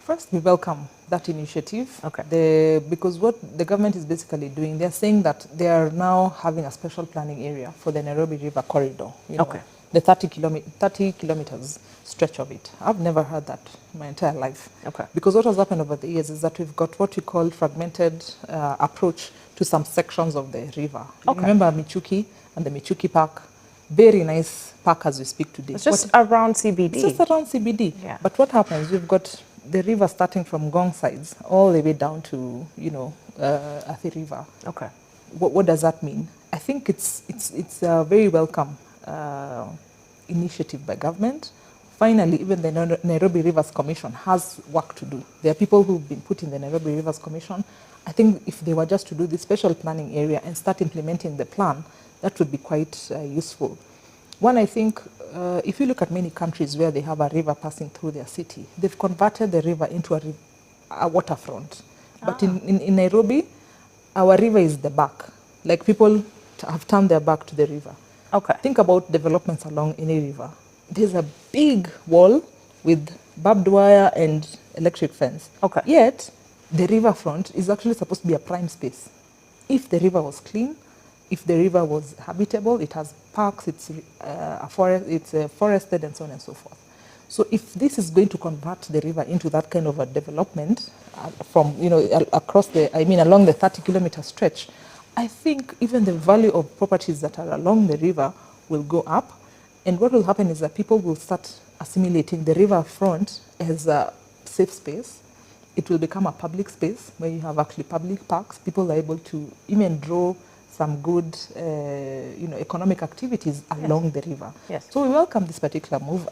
First, we welcome that initiative. Okay. Because what the government is basically doing, they're saying that they are now having a special planning area for the Nairobi River corridor. You know, okay. The 30 kilometers stretch of it. I've never heard that in my entire life. Okay. Because what has happened over the years is that we've got what we call fragmented approach to some sections of the river. Okay. Remember Michuki and the Michuki Park? Very nice park as we speak today. It's just around CBD. It's just around CBD. Yeah. But what happens, we've got the river starting from Gong sides all the way down to, you know, Athi River. Okay. What does that mean? I think it's a very welcome initiative by government. finally, even the Nairobi Rivers Commission has work to do. There are people who've been put in the Nairobi Rivers Commission. I think if they were just to do the special planning area and start implementing the plan, that would be quite useful. One, I think, if you look at many countries where they have a river passing through their city, they've converted the river into a waterfront. But in Nairobi, our river is the back. Like people have turned their back to the river. Okay. Think about developments along any river. There's a big wall with barbed wire and electric fence. Okay. Yet, the riverfront is actually supposed to be a prime space. If the river was clean, if the river was habitable, it has parks, it's forested, and so on and so forth. So if this is going to convert the river into that kind of a development from, across along the 30-kilometer stretch, I think even the value of properties that are along the river will go up. And what will happen is that people will start assimilating the riverfront as a safe space. It will become a public space where you have actually public parks. People are able to even draw some good, economic activities along the river. Yes. So we welcome this particular move.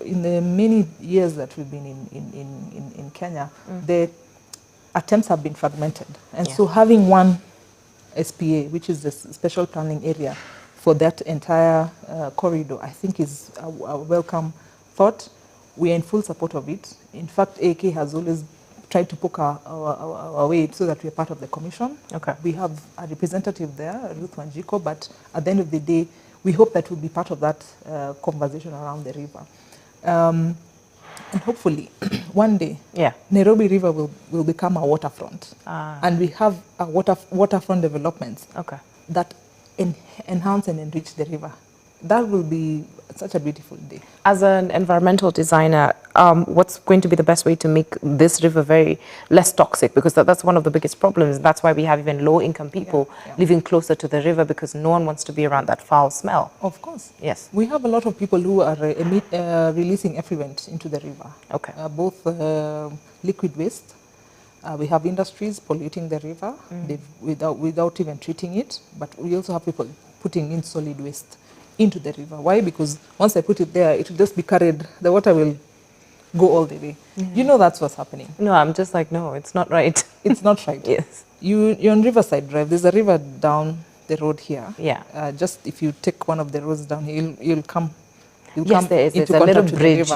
In the many years that we've been in Kenya, the attempts have been fragmented. And so having one SPA, which is the special planning area for that entire corridor, I think is a welcome thought. We are in full support of it. In fact, AK has always tried to poke our way so that we are part of the commission. Okay. We have a representative there, Ruth Wanjiko, but at the end of the day, we hope that we'll be part of that conversation around the river. And hopefully, one day, Nairobi River will become a waterfront. And we have a waterfront developments that enhance and enrich the river. That will be such a beautiful day. As an environmental designer, what's going to be the best way to make this river very less toxic? Because that's one of the biggest problems. That's why we have even low-income people living closer to the river, because no one wants to be around that foul smell. Of course. Yes. We have a lot of people who are releasing effluent into the river. Okay. Both liquid waste. We have industries polluting the river without even treating it. But we also have people putting in solid waste into the river. Why? Because once I put it there, it will just be carried. The water will go all the way. You know that's what's happening. No, I'm just like, no, it's not right. It's not right. Yes. You're on Riverside Drive. There's a river down the road here. Yeah. Just if you take one of the roads down here, you'll come. Yes, there is. There's a little bridge.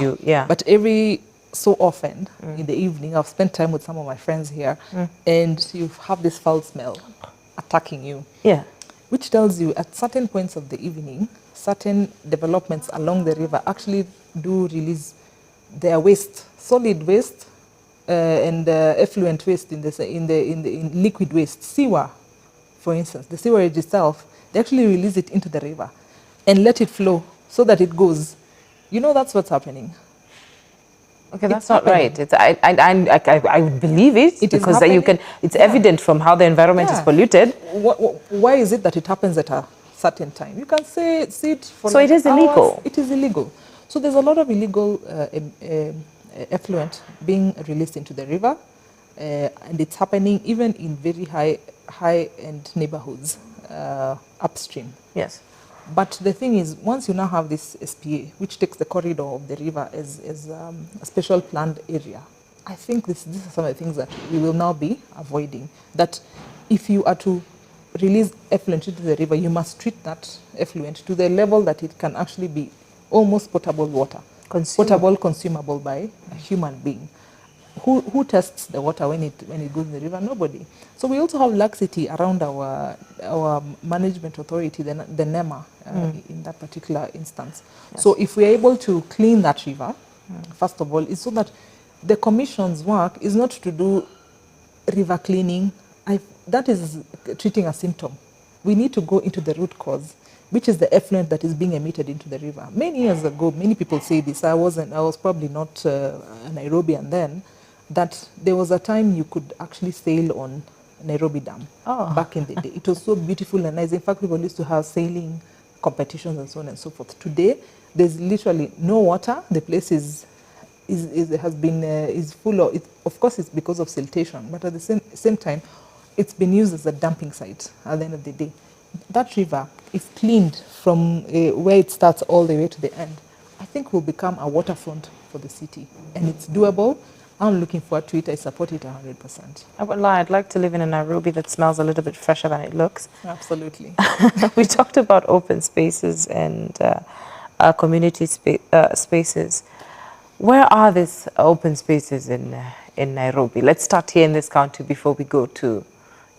But every so often in the evening, I've spent time with some of my friends here, and you have this foul smell attacking you. Yeah. Which tells you at certain points of the evening, certain developments along the river actually do release their waste, solid waste, and effluent waste in liquid waste, sewer, for instance, the sewerage itself. They actually release it into the river and let it flow so that it goes. You know that's what's happening. Okay, that's not right. It's, I would believe it because then you can. It's evident from how the environment is polluted. Why is it that it happens at a certain time? You can see it for. So like it is hours. Illegal. It is illegal. So there's a lot of illegal effluent being released into the river, and it's happening even in very high-end neighborhoods upstream. Yes. But the thing is, once you now have this SPA, which takes the corridor of the river as a special planned area, I think these are some of the things that we will now be avoiding. That if you are to release effluent into the river, you must treat that effluent to the level that it can actually be almost potable water. Potable, consumable by a human being. Who tests the water when it goes in the river? Nobody. So we also have laxity around our management authority, the NEMA, in that particular instance. Yes. So if we are able to clean that river, first of all, it's so that the commission's work is not to do river cleaning. That is treating a symptom. We need to go into the root cause, which is the effluent that is being emitted into the river. Many years ago, many people say this. I was probably not a Nairobian then. That there was a time you could actually sail on Nairobi Dam back in the day. It was so beautiful and nice. In fact, people used to have sailing competitions and so on and so forth. Today, there's literally no water. The place is full of. Of course, it's because of siltation, but at the same time, it's been used as a dumping site. At the end of the day, that river is cleaned from where it starts all the way to the end. I think will become a waterfront for the city. And it's doable. I'm looking forward to it. I support it 100%. I won't lie, I'd like to live in a Nairobi that smells a little bit fresher than it looks. Absolutely. We talked about open spaces and community spaces. Where are these open spaces in Nairobi? Let's start here in this county before we go to,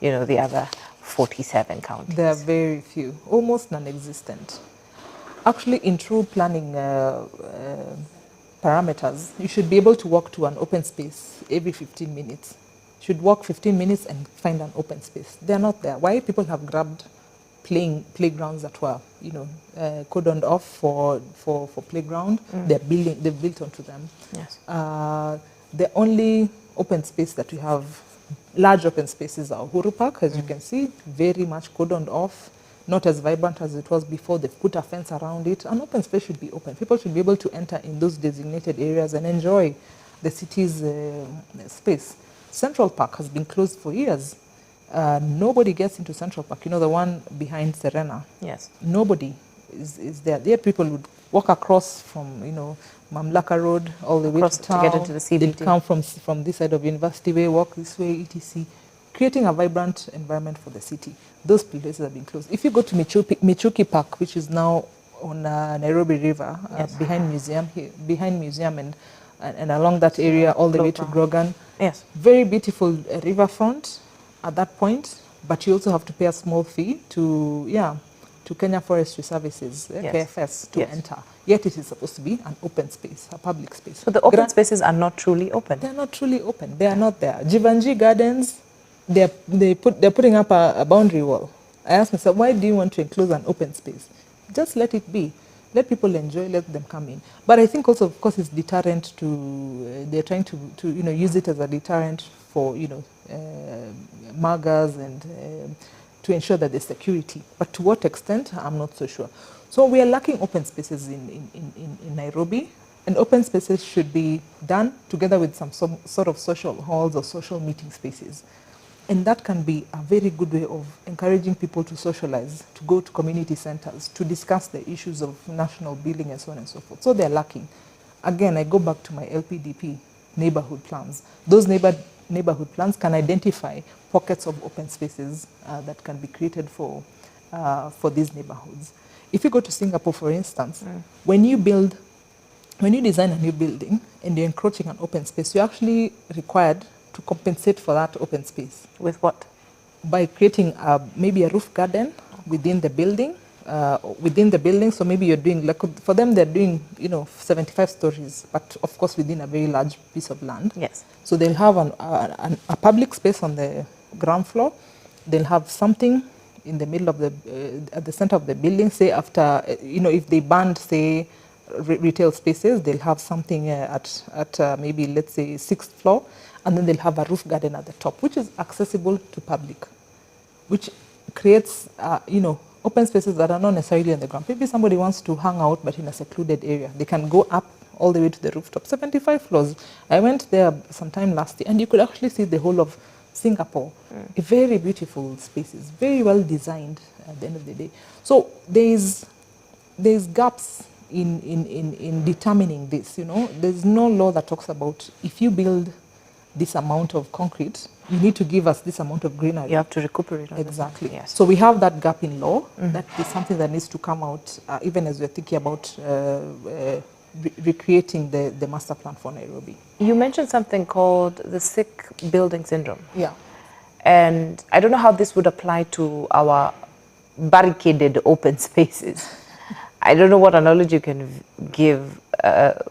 the other 47 counties. There are very few, almost non-existent. Actually, in true planning parameters, you should be able to walk to an open space every 15 minutes. You should walk 15 minutes and find an open space. They're not there. Why? People have grabbed playgrounds that were, cordoned off for playground. They've built onto them. Yes. The only open space that we have, large open spaces, are Uhuru Park, as you can see, very much cordoned off, not as vibrant as it was before. They've put a fence around it. An open space should be open. People should be able to enter in those designated areas and enjoy the city's space. Central Park has been closed for years. Nobody gets into Central Park, the one behind Serena. Yes. Nobody is there. There people would walk across from, Mamlaka Road all the way to town. To get into the CBD. They'd come from this side of University Way, walk this way, etc. Creating a vibrant environment for the city. Those places have been closed. If you go to Michuki Park, which is now on Nairobi River, yes. behind museum and along that area all the way to Grogan. Yes. Very beautiful riverfront at that point, but you also have to pay a small fee to Kenya Forestry Services, yes. KFS, to enter. Yet it is supposed to be an open space, a public space. So the open spaces are not truly open? They're not truly open. They are not there. Jivanji Gardens, they're putting up a boundary wall. I asked myself, why do you want to enclose an open space? Just let it be. Let people enjoy, let them come in. But I think also, of course, it's deterrent they're trying to use it as a deterrent for, muggers and to ensure that there's security. But to what extent, I'm not so sure. So we are lacking open spaces in Nairobi, and open spaces should be done together with some sort of social halls or social meeting spaces. And that can be a very good way of encouraging people to socialize, to go to community centers, to discuss the issues of national building and so on and so forth. So they're lacking. Again, I go back to my LPDP neighborhood plans. Those neighborhood plans can identify pockets of open spaces that can be created for these neighborhoods. If you go to Singapore, for instance, when you design a new building and you're encroaching on open space, you're actually required to compensate for that open space. With what? By creating maybe a roof garden within the building. So maybe you're doing, for them they're doing 75 stories, but of course within a very large piece of land. Yes. So they'll have a public space on the ground floor. They'll have something in the middle of at the center of the building. Say after if they banned retail spaces, they'll have something at maybe let's say 6th floor. And then they'll have a roof garden at the top, which is accessible to public, which creates, open spaces that are not necessarily on the ground. Maybe somebody wants to hang out, but in a secluded area. They can go up all the way to the rooftop, 75 floors. I went there sometime last year, and you could actually see the whole of Singapore. Very beautiful spaces, very well designed at the end of the day. So there's gaps in determining this. There's no law that talks about if you build this amount of concrete, you need to give us this amount of greenery. You have to recuperate. Exactly. Yes. So we have that gap in law. That is something that needs to come out, even as we're thinking about recreating the master plan for Nairobi. You mentioned something called the sick building syndrome. Yeah. And I don't know how this would apply to our barricaded open spaces. I don't know what analogy you can give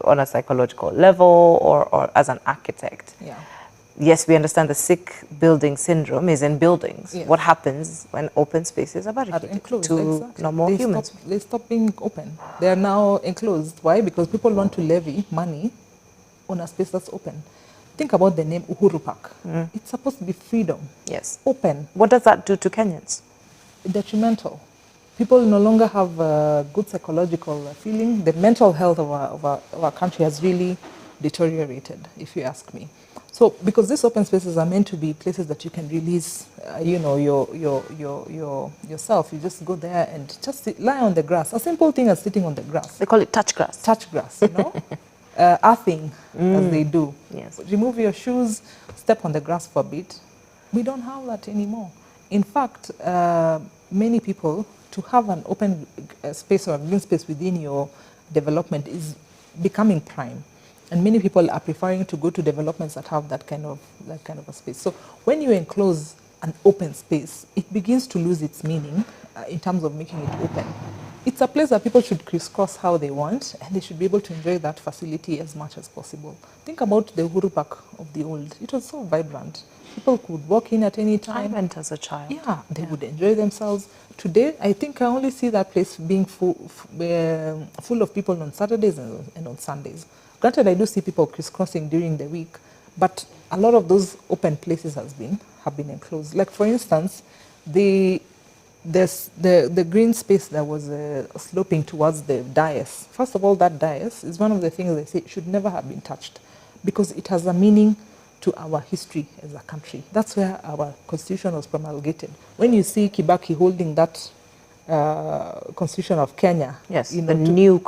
on a psychological level or as an architect. Yeah. Yes, we understand the sick building syndrome is in buildings. Yes. What happens when open spaces are barricaded enclosed, to exactly. no more humans? They stop being open. They are now enclosed. Why? Because people want to levy money on a space that's open. Think about the name Uhuru Park. It's supposed to be freedom. Yes. Open. What does that do to Kenyans? Detrimental. People no longer have a good psychological feeling. The mental health of our country has really deteriorated, if you ask me. So because these open spaces are meant to be places that you can release, yourself. You just go there and just lie on the grass. A simple thing as sitting on the grass. They call it touch grass. Touch grass, earthing, as they do. Yes. Remove your shoes, step on the grass for a bit. We don't have that anymore. In fact, many people, to have an open space or a green space within your development is becoming prime. And many people are preferring to go to developments that have that kind of a space. So when you enclose an open space, it begins to lose its meaning in terms of making it open. It's a place that people should crisscross how they want, and they should be able to enjoy that facility as much as possible. Think about the Uhuru Park of the old. It was so vibrant. People could walk in at any time. I went as a child. Yeah, they would enjoy themselves. Today, I think I only see that place being full of people on Saturdays and on Sundays. Granted, I do see people crisscrossing during the week, but a lot of those open places have been enclosed. Like, for instance, the green space that was sloping towards the dais. First of all, that dais is one of the things they say should never have been touched, because it has a meaning to our history as a country. That's where our constitution was promulgated. When you see Kibaki holding that Constitution of Kenya, yes, the new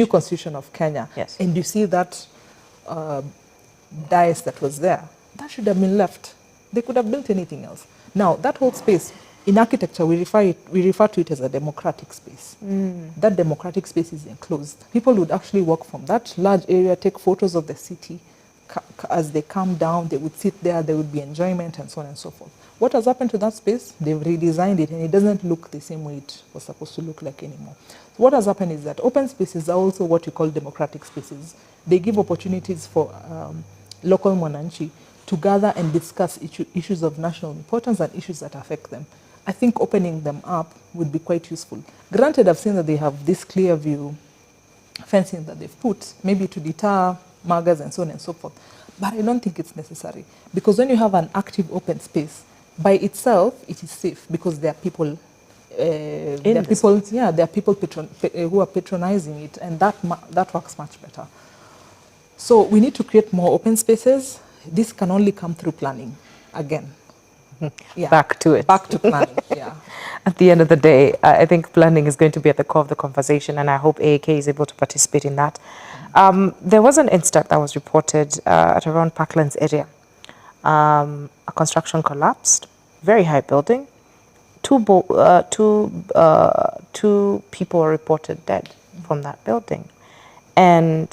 Constitution of Kenya, yes, and you see that dais that was there, that should have been left. They could have built anything else. Now, that whole space, in architecture, we refer to it as a democratic space. That democratic space is enclosed. People would actually walk from that large area, take photos of the city. As they come down, they would sit there, there would be enjoyment, and so on and so forth. What has happened to that space? They've redesigned it, and it doesn't look the same way it was supposed to look like anymore. So what has happened is that open spaces are also what you call democratic spaces. They give opportunities for local mwananchi to gather and discuss issues of national importance and issues that affect them. I think opening them up would be quite useful. Granted, I've seen that they have this clear view fencing that they've put, maybe to deter muggers and so on and so forth. But I don't think it's necessary, because when you have an active open space, by itself, it is safe, because there are people, there are people who are patronizing it, and that works much better. So we need to create more open spaces. This can only come through planning, again. Yeah. Back to it. Back to planning, yeah. At the end of the day, I think planning is going to be at the core of the conversation, and I hope AAK is able to participate in that. There was an incident that was reported at around Parklands area. A construction collapsed, very high building. Two people were reported dead from that building. And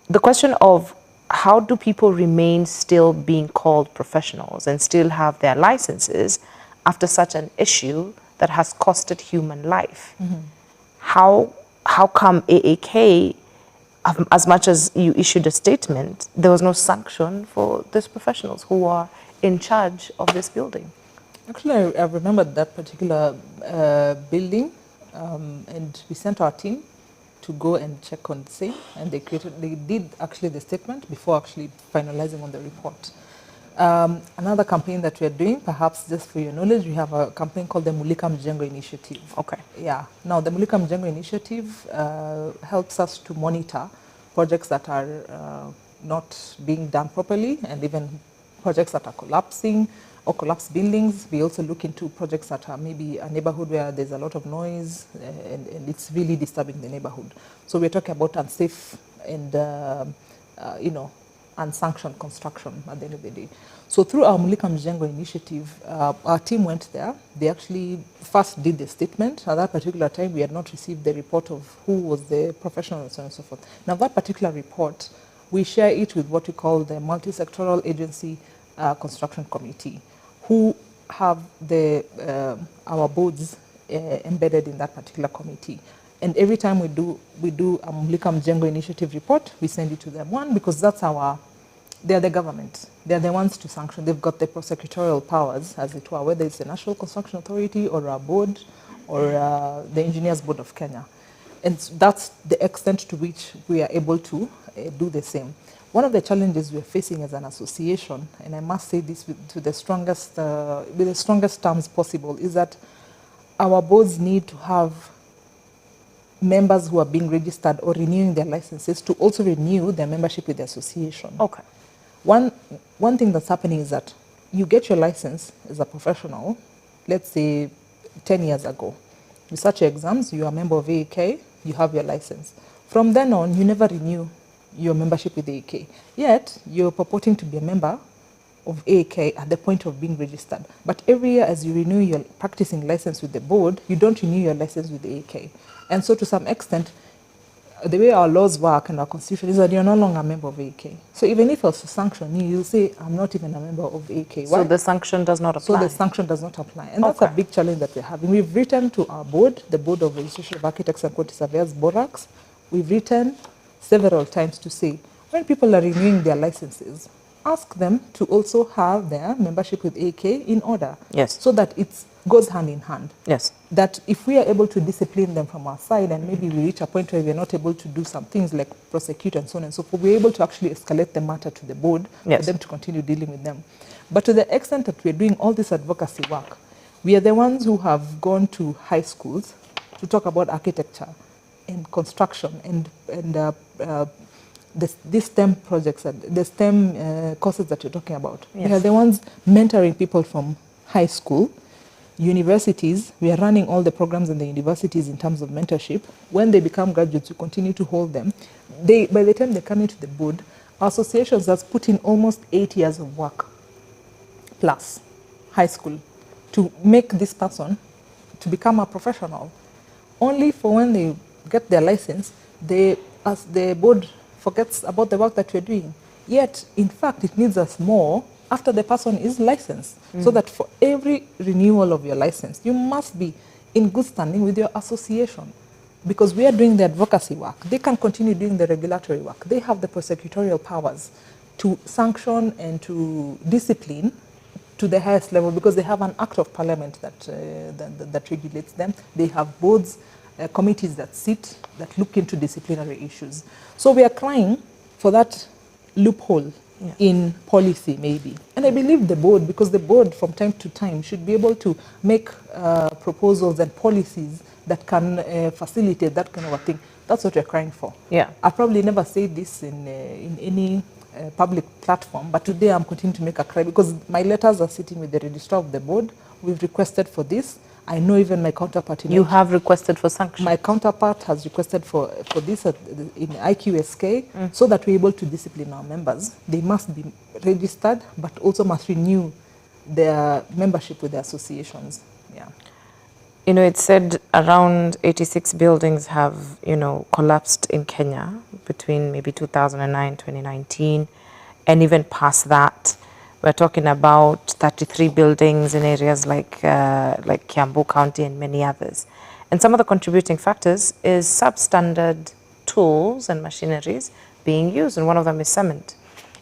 the question of how do people remain still being called professionals and still have their licenses after such an issue that has costed human life? How come AAK, as much as you issued a statement, there was no sanction for these professionals who are in charge of this building? Actually, I remembered that particular building, and we sent our team to go and check on the same, and they did actually the statement before actually finalizing on the report. Another campaign that we are doing, perhaps just for your knowledge, we have a campaign called the Mulika Mjengo Initiative. Okay. Yeah. Now, the Mulika Mjengo Initiative helps us to monitor projects that are not being done properly, and even projects that are collapsing or collapsed buildings. We also look into projects that are maybe a neighborhood where there's a lot of noise and it's really disturbing the neighborhood. So we're talking about unsafe and unsanctioned construction at the end of the day. So through our Mulika Mjengo initiative, our team went there. They actually first did the statement. At that particular time, we had not received the report of who was the professional and so on and so forth. Now, that particular report, we share it with what we call the multi-sectoral agency construction committee, who have our boards embedded in that particular committee. And every time we do a Mulika Mjengo initiative report, we send it to them. One, because they're the government. They're the ones to sanction. They've got the prosecutorial powers, as it were, whether it's the National Construction Authority or our board or the Engineers Board of Kenya. And that's the extent to which we are able to do the same. One of the challenges we're facing as an association, and I must say this with the strongest terms possible, is that our boards need to have members who are being registered or renewing their licenses to also renew their membership with the association. Okay. One thing that's happening is that you get your license as a professional, let's say 10 years ago. You start your exams, you are a member of AEK, you have your license. From then on, you never renew your membership with AEK. Yet, you're purporting to be a member of AEK at the point of being registered. But every year as you renew your practicing license with the board, you don't renew your license with the AEK. And so to some extent, the way our laws work and our constitution is that you're no longer a member of AEK. So even if I was to sanction you, you'll say, I'm not even a member of AEK. So the sanction does not apply? So the sanction does not apply. And that's a big challenge that we're having. We've written to our board, the Board of Registration of Architects and Quantity Surveyors, BORACS. We've written several times to say, when people are renewing their licenses, ask them to also have their membership with AEK in order. Yes. So that it goes hand in hand. Yes. That if we are able to discipline them from our side and maybe we reach a point where we're not able to do some things like prosecute and so on and so forth, we're able to actually escalate the matter to the board for them to continue dealing with them. But to the extent that we're doing all this advocacy work, we are the ones who have gone to high schools to talk about architecture and construction and these STEM projects, the STEM courses that you're talking about. Yes. We are the ones mentoring people from high school, universities. We are running all the programs in the universities in terms of mentorship. When they become graduates, we continue to hold them. By the time they come into the board, our associations has put in almost 8 years of work, plus high school, to make this person to become a professional. Only for when they get their license, as the board forgets about the work that we're doing. Yet, in fact, it needs us more after the person is licensed. So that for every renewal of your license, you must be in good standing with your association. Because we are doing the advocacy work. They can continue doing the regulatory work. They have the prosecutorial powers to sanction and to discipline to the highest level because they have an act of parliament that regulates them. They have boards, committees that look into disciplinary issues. So we are crying for that loophole in policy maybe. And I believe the board, because the board from time to time should be able to make proposals and policies that can facilitate that kind of a thing. That's what we're crying for. Yeah. I probably never say this in any public platform, but today I'm continuing to make a cry because my letters are sitting with the registrar of the board. We've requested for this. I know even my counterpart in You have requested for sanctions? My counterpart has requested for this in IQSK so that we're able to discipline our members. They must be registered, but also must renew their membership with the associations. Yeah. You know, it said around 86 buildings have, collapsed in Kenya between maybe 2009, 2019, and even past that. We're talking about 33 buildings in areas like Kiambu County and many others. And some of the contributing factors is substandard tools and machineries being used, and one of them is cement.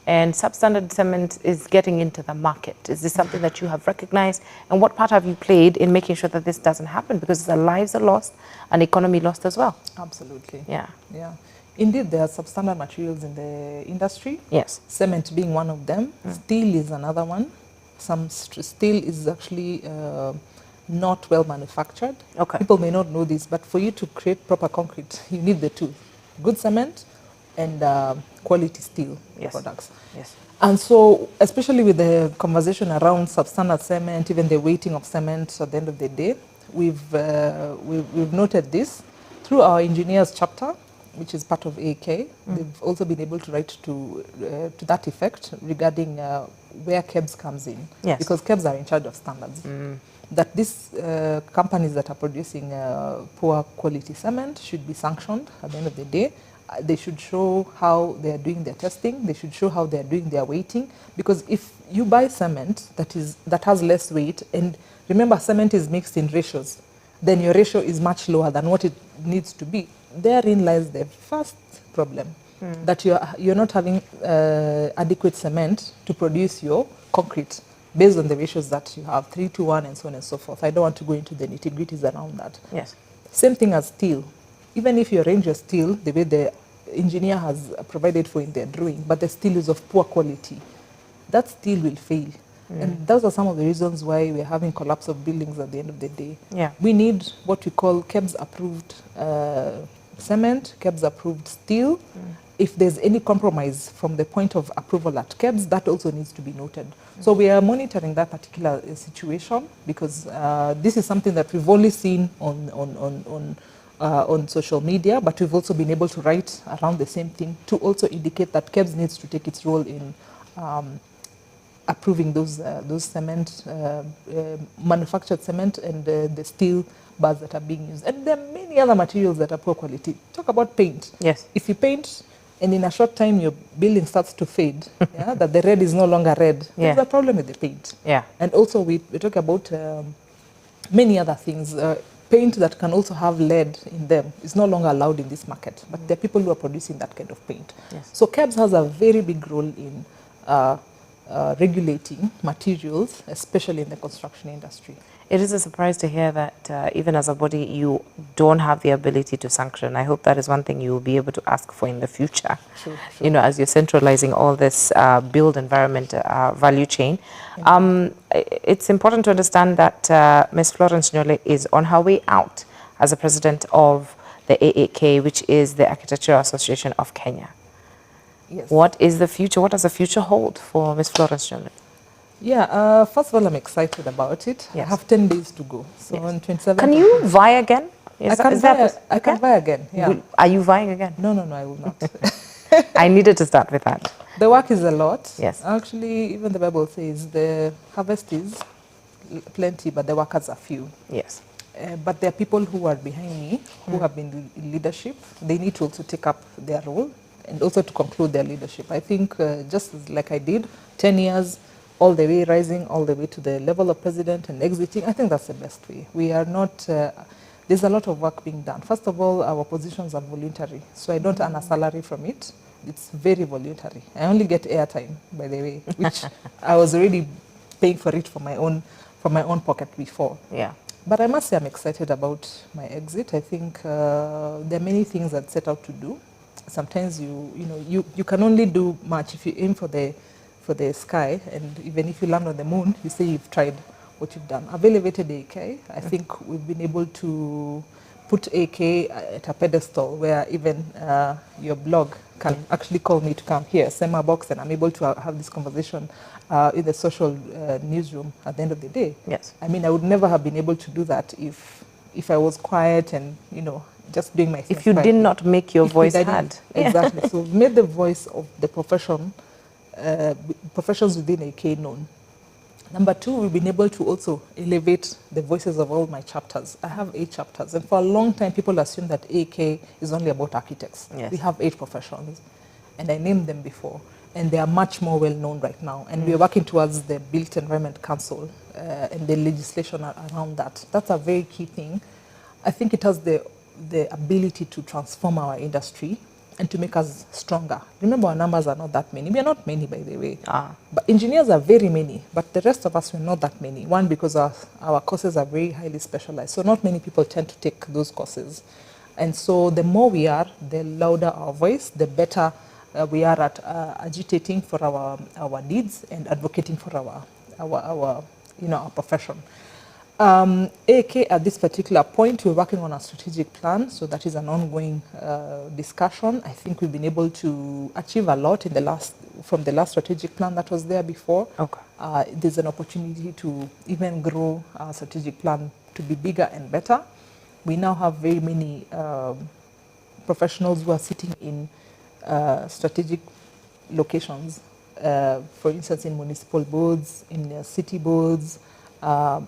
And substandard cement is getting into the market. Is this something that you have recognized? And what part have you played in making sure that this doesn't happen? Because the lives are lost and economy lost as well. Absolutely. Yeah. Yeah. Indeed, there are substandard materials in the industry. Yes. Cement being one of them. Steel is another one. Some steel is actually not well manufactured. Okay. People may not know this, but for you to create proper concrete, you need the two. Good cement and quality steel products. Yes. And so, especially with the conversation around substandard cement, even the weighting of cement at the end of the day, we've noted this through our engineers chapter, which is part of AEK. They've also been able to write to that effect regarding where KEBS comes in. Yes. Because KEBS are in charge of standards. That these companies that are producing poor quality cement should be sanctioned at the end of the day. They should show how they are doing their testing. They should show how they are doing their weighting. Because if you buy cement that has less weight, and remember cement is mixed in ratios, then your ratio is much lower than what it needs to be. Therein lies the first problem, that you're not having adequate cement to produce your concrete based on the ratios that you have, 3:1 and so on and so forth. I don't want to go into the nitty-gritties around that. Yes. Same thing as steel. Even if you arrange your steel the way the engineer has provided for in their drawing, but the steel is of poor quality, that steel will fail. And those are some of the reasons why we're having collapse of buildings at the end of the day. Yeah. We need what we call KEBS approved cement, KEBS approved steel, if there's any compromise from the point of approval at KEBS, that also needs to be noted. So we are monitoring that particular situation, because this is something that we've only seen on social media, but we've also been able to write around the same thing to also indicate that KEBS needs to take its role in approving those cement, manufactured cement, and the steel bars that are being used. And there are many other materials that are poor quality. Talk about paint. Yes. If you paint and in a short time your building starts to fade, yeah, that the red is no longer red, Yeah. there's a problem with the paint. Yeah. And also we talk about many other things. Paint that can also have lead in them is no longer allowed in this market, but there are people who are producing that kind of paint. Yes. So KEBS has a very big role in regulating materials, especially in the construction industry. It is a surprise to hear that even as a body, you don't have the ability to sanction. I hope that is one thing you will be able to ask for in the future. True. You know, as you're centralizing all this build environment value chain. It's important to understand that Ms. Florence Nyole is on her way out as the president of the AAK, which is the Architectural Association of Kenya. Yes. What is the future? What does the future hold for Ms. Florence Nyole? Yeah, first of all, I'm excited about it. Yes. I have 10 days to go. So on 27th. Can you vie again? I can vie again. Yeah. Are you vying again? No, I will not. I needed to start with that. The work is a lot. Yes. Actually, even the Bible says the harvest is plenty, but the workers are few. Yes. But there are people who are behind me who have been in leadership. They need to also take up their role and also to conclude their leadership. I think just like I did, 10 years, all the way rising, all the way to the level of president and exiting, I think that's the best way. We are not, there's a lot of work being done. First of all, our positions are voluntary, so I don't earn a salary from it. It's very voluntary. I only get airtime, by the way, which I was already paying for it from my own pocket before. Yeah. But I must say I'm excited about my exit. I think there are many things that set out to do. Sometimes you can only do much if you aim for the sky, and even if you land on the moon, you say you've tried what you've done. I've elevated AK. I think we've been able to put AK at a pedestal where even your blog can actually call me to come here, send my box, and I'm able to have this conversation in the social newsroom at the end of the day. Yes. I mean, I would never have been able to do that if I was quiet and, just doing my things. If you did not make your voice heard. Exactly. So we've made the voice of the profession, professions within AK known. Number two, we've been able to also elevate the voices of all my chapters. I have 8 chapters, and for a long time, people assume that AK is only about architects. Yes. We have 8 professions, and I named them before, and they are much more well known right now. And we are working towards the Built Environment Council and the legislation around that. That's a very key thing. I think it has the ability to transform our industry and to make us stronger. Remember, our numbers are not that many. We are not many, by the way. But engineers are very many, but the rest of us, we're not that many. One, because our courses are very highly specialized, so not many people tend to take those courses. And so the more we are, the louder our voice, the better we are at agitating for our needs and advocating for our profession. AK at this particular point, we're working on a strategic plan, so that is an ongoing discussion. I think we've been able to achieve a lot from the last strategic plan that was there before. Okay. There's an opportunity to even grow our strategic plan to be bigger and better. We now have very many professionals who are sitting in strategic locations, for instance, in municipal boards, in city boards,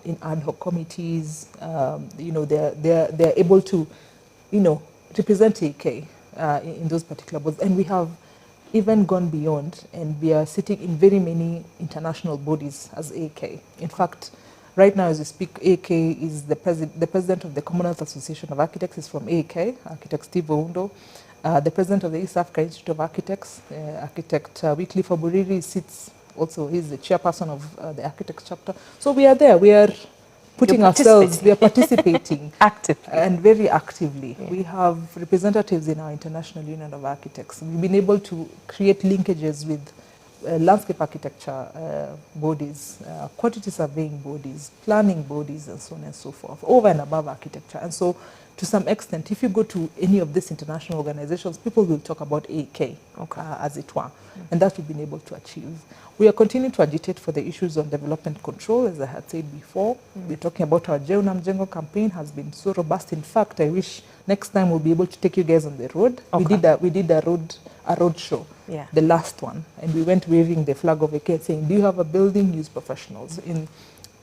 in ad hoc committees. They're able to, represent AK in those particular boards. And we have even gone beyond, and we are sitting in very many international bodies as AK. In fact, right now as we speak, AK is the president of the Commonwealth Association of Architects is from AK, Architect Steve Oundo. The president of the East Africa Institute of Architects, Architect Wycliffe Oburiri, sits also, he's the chairperson of the Architects chapter. So we are there, we are putting ourselves, we are participating actively and very actively. Yeah. We have representatives in our International Union of Architects. We've been able to create linkages with landscape architecture bodies, quantity surveying bodies, planning bodies, and so on and so forth, over and above architecture. And so To some extent, if you go to any of these international organizations, people will talk about AK, as it were, and that we've been able to achieve. We are continuing to agitate for the issues on development control, as I had said before. We're talking about our Jeu na Mjengo campaign has been so robust. In fact, I wish next time we'll be able to take you guys on the road. We did a road show, the last one, and we went waving the flag of AK saying, do you have a building? Use professionals. In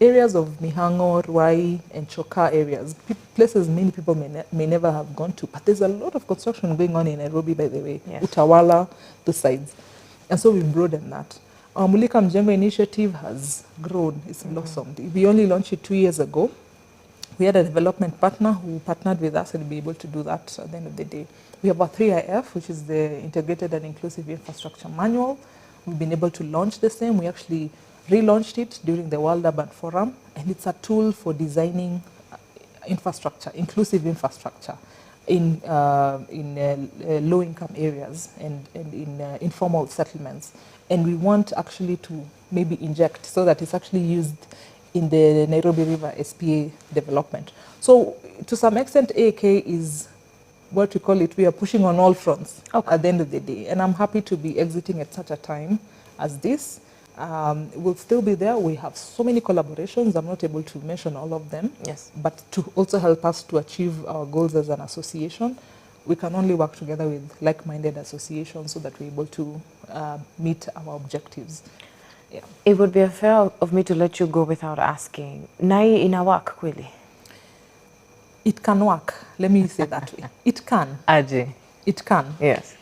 areas of Mihango, Ruai, and Choka areas, places many people may never have gone to, but there's a lot of construction going on in Nairobi, by the way, Utawala, the sides. And so we've broadened that. Our Mulika Mjengo initiative has grown, it's blossomed. We only launched it 2 years ago. We had a development partner who partnered with us and be able to do that at the end of the day. We have our 3IF, which is the Integrated and Inclusive Infrastructure Manual. We've been able to launch the same. We actually relaunched it during the World Urban Forum, and it's a tool for designing infrastructure, inclusive infrastructure in low-income areas and in informal settlements. And we want actually to maybe inject so that it's actually used in the Nairobi River SPA development. So to some extent, AK is what we call it, we are pushing on all fronts at the end of the day. And I'm happy to be exiting at such a time as this. We'll still be there. We have so many collaborations. I'm not able to mention all of them. Yes. But to also help us to achieve our goals as an association, we can only work together with like-minded associations so that we're able to meet our objectives. Yeah. It would be unfair of me to let you go without asking. Nai ina work kweli? It can work. Let me say that way. It can. Aji. It can. Yes.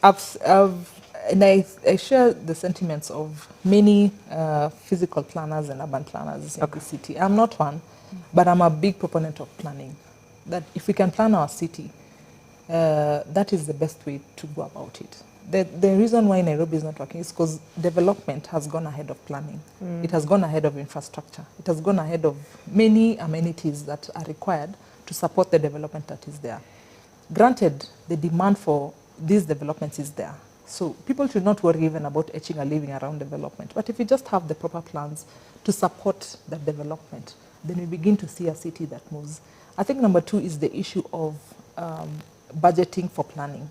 And I share the sentiments of many physical planners and urban planners in the city. I'm not one, but I'm a big proponent of planning. That if we can plan our city, that is the best way to go about it. The reason why Nairobi is not working is because development has gone ahead of planning. It has gone ahead of infrastructure. It has gone ahead of many amenities that are required to support the development that is there. Granted, the demand for these developments is there. So people should not worry even about etching a living around development. But if you just have the proper plans to support that development, then we begin to see a city that moves. I think number 2 is the issue of budgeting for planning.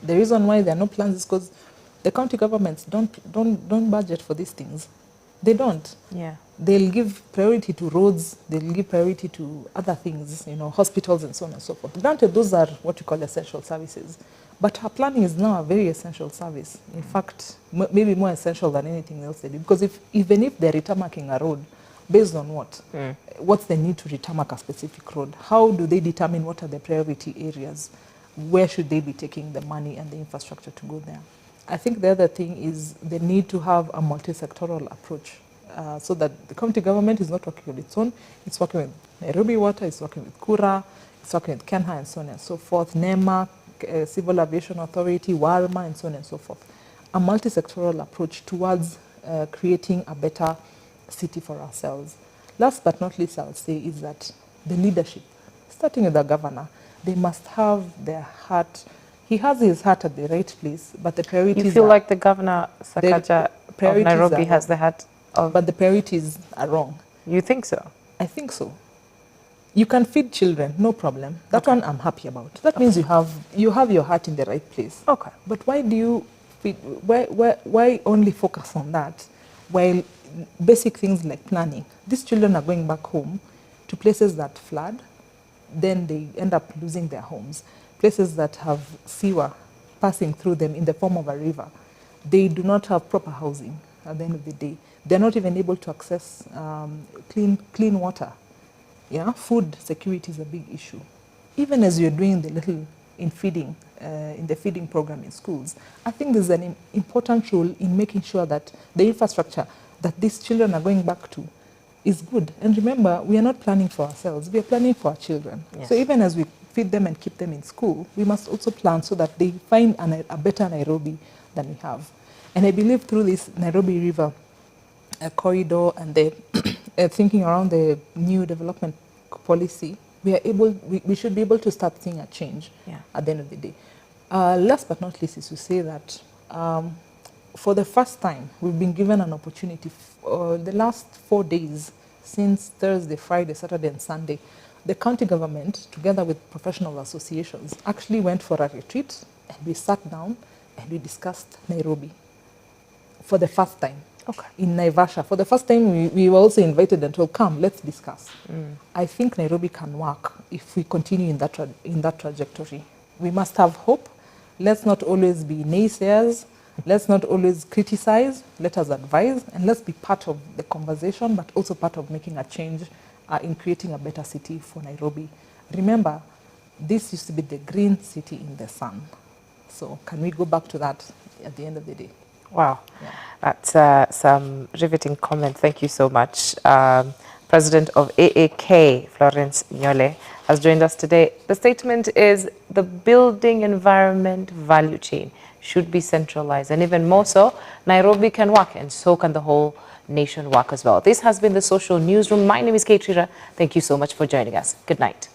The reason why there are no plans is because the county governments don't budget for these things. They don't. Yeah. They'll give priority to roads. They'll give priority to other things, you know, hospitals and so on and so forth. Granted, those are what you call essential services. But our planning is now a very essential service. In fact, maybe more essential than anything else they do. Because even if they're retarmacking a road, based on what? What's the need to retarmac a specific road? How do they determine what are the priority areas? Where should they be taking the money and the infrastructure to go there? I think the other thing is the need to have a multi-sectoral approach so that the county government is not working on its own. It's working with Nairobi Water, it's working with Kura, it's working with Kenha and so on and so forth, NEMA, Civil Aviation Authority, WARMA, and so on and so forth. A multi-sectoral approach towards creating a better city for ourselves. Last but not least, I'll say is that the leadership, starting with the governor, they must have their heart. He has his heart at the right place, but the priorities You feel like the governor, Sakaja of Nairobi, has the heart of... But the priorities are wrong. You think so? I think so. You can feed children, no problem. That one I'm happy about. That means you have your heart in the right place. Okay. But why do you feed, why only focus on that while basic things like planning? These children are going back home to places that flood, then they end up losing their homes. Places that have sewer passing through them in the form of a river. They do not have proper housing at the end of the day. They're not even able to access clean water. Yeah, food security is a big issue. Even as you're doing the little in feeding, in the feeding program in schools, I think there's an important role in making sure that the infrastructure that these children are going back to is good. And remember, we are not planning for ourselves, we are planning for our children. Yes. So even as we feed them and keep them in school, we must also plan so that they find a better Nairobi than we have. And I believe through this Nairobi River corridor and the thinking around the new development policy, we should be able to start seeing a change at the end of the day. Last but not least is to say that for the first time, we've been given an opportunity the last 4 days, since Thursday, Friday, Saturday, and Sunday, the county government, together with professional associations, actually went for a retreat, and we sat down and we discussed Nairobi for the first time. Okay. In Naivasha. For the first time, we were also invited and told, come, let's discuss. I think Nairobi can work if we continue in that trajectory. We must have hope. Let's not always be naysayers. Let's not always criticize. Let us advise, and let's be part of the conversation, but also part of making a change in creating a better city for Nairobi. Remember, this used to be the green city in the sun. So can we go back to that at the end of the day? Wow, Yeah. that's some riveting comment. Thank you so much. President of AAK, Florence Nyole, has joined us today. The statement is the building environment value chain should be centralized, and even more so, Nairobi can work, and so can the whole nation work as well. This has been the Social Newsroom. My name is Kate Trira. Thank you so much for joining us. Good night.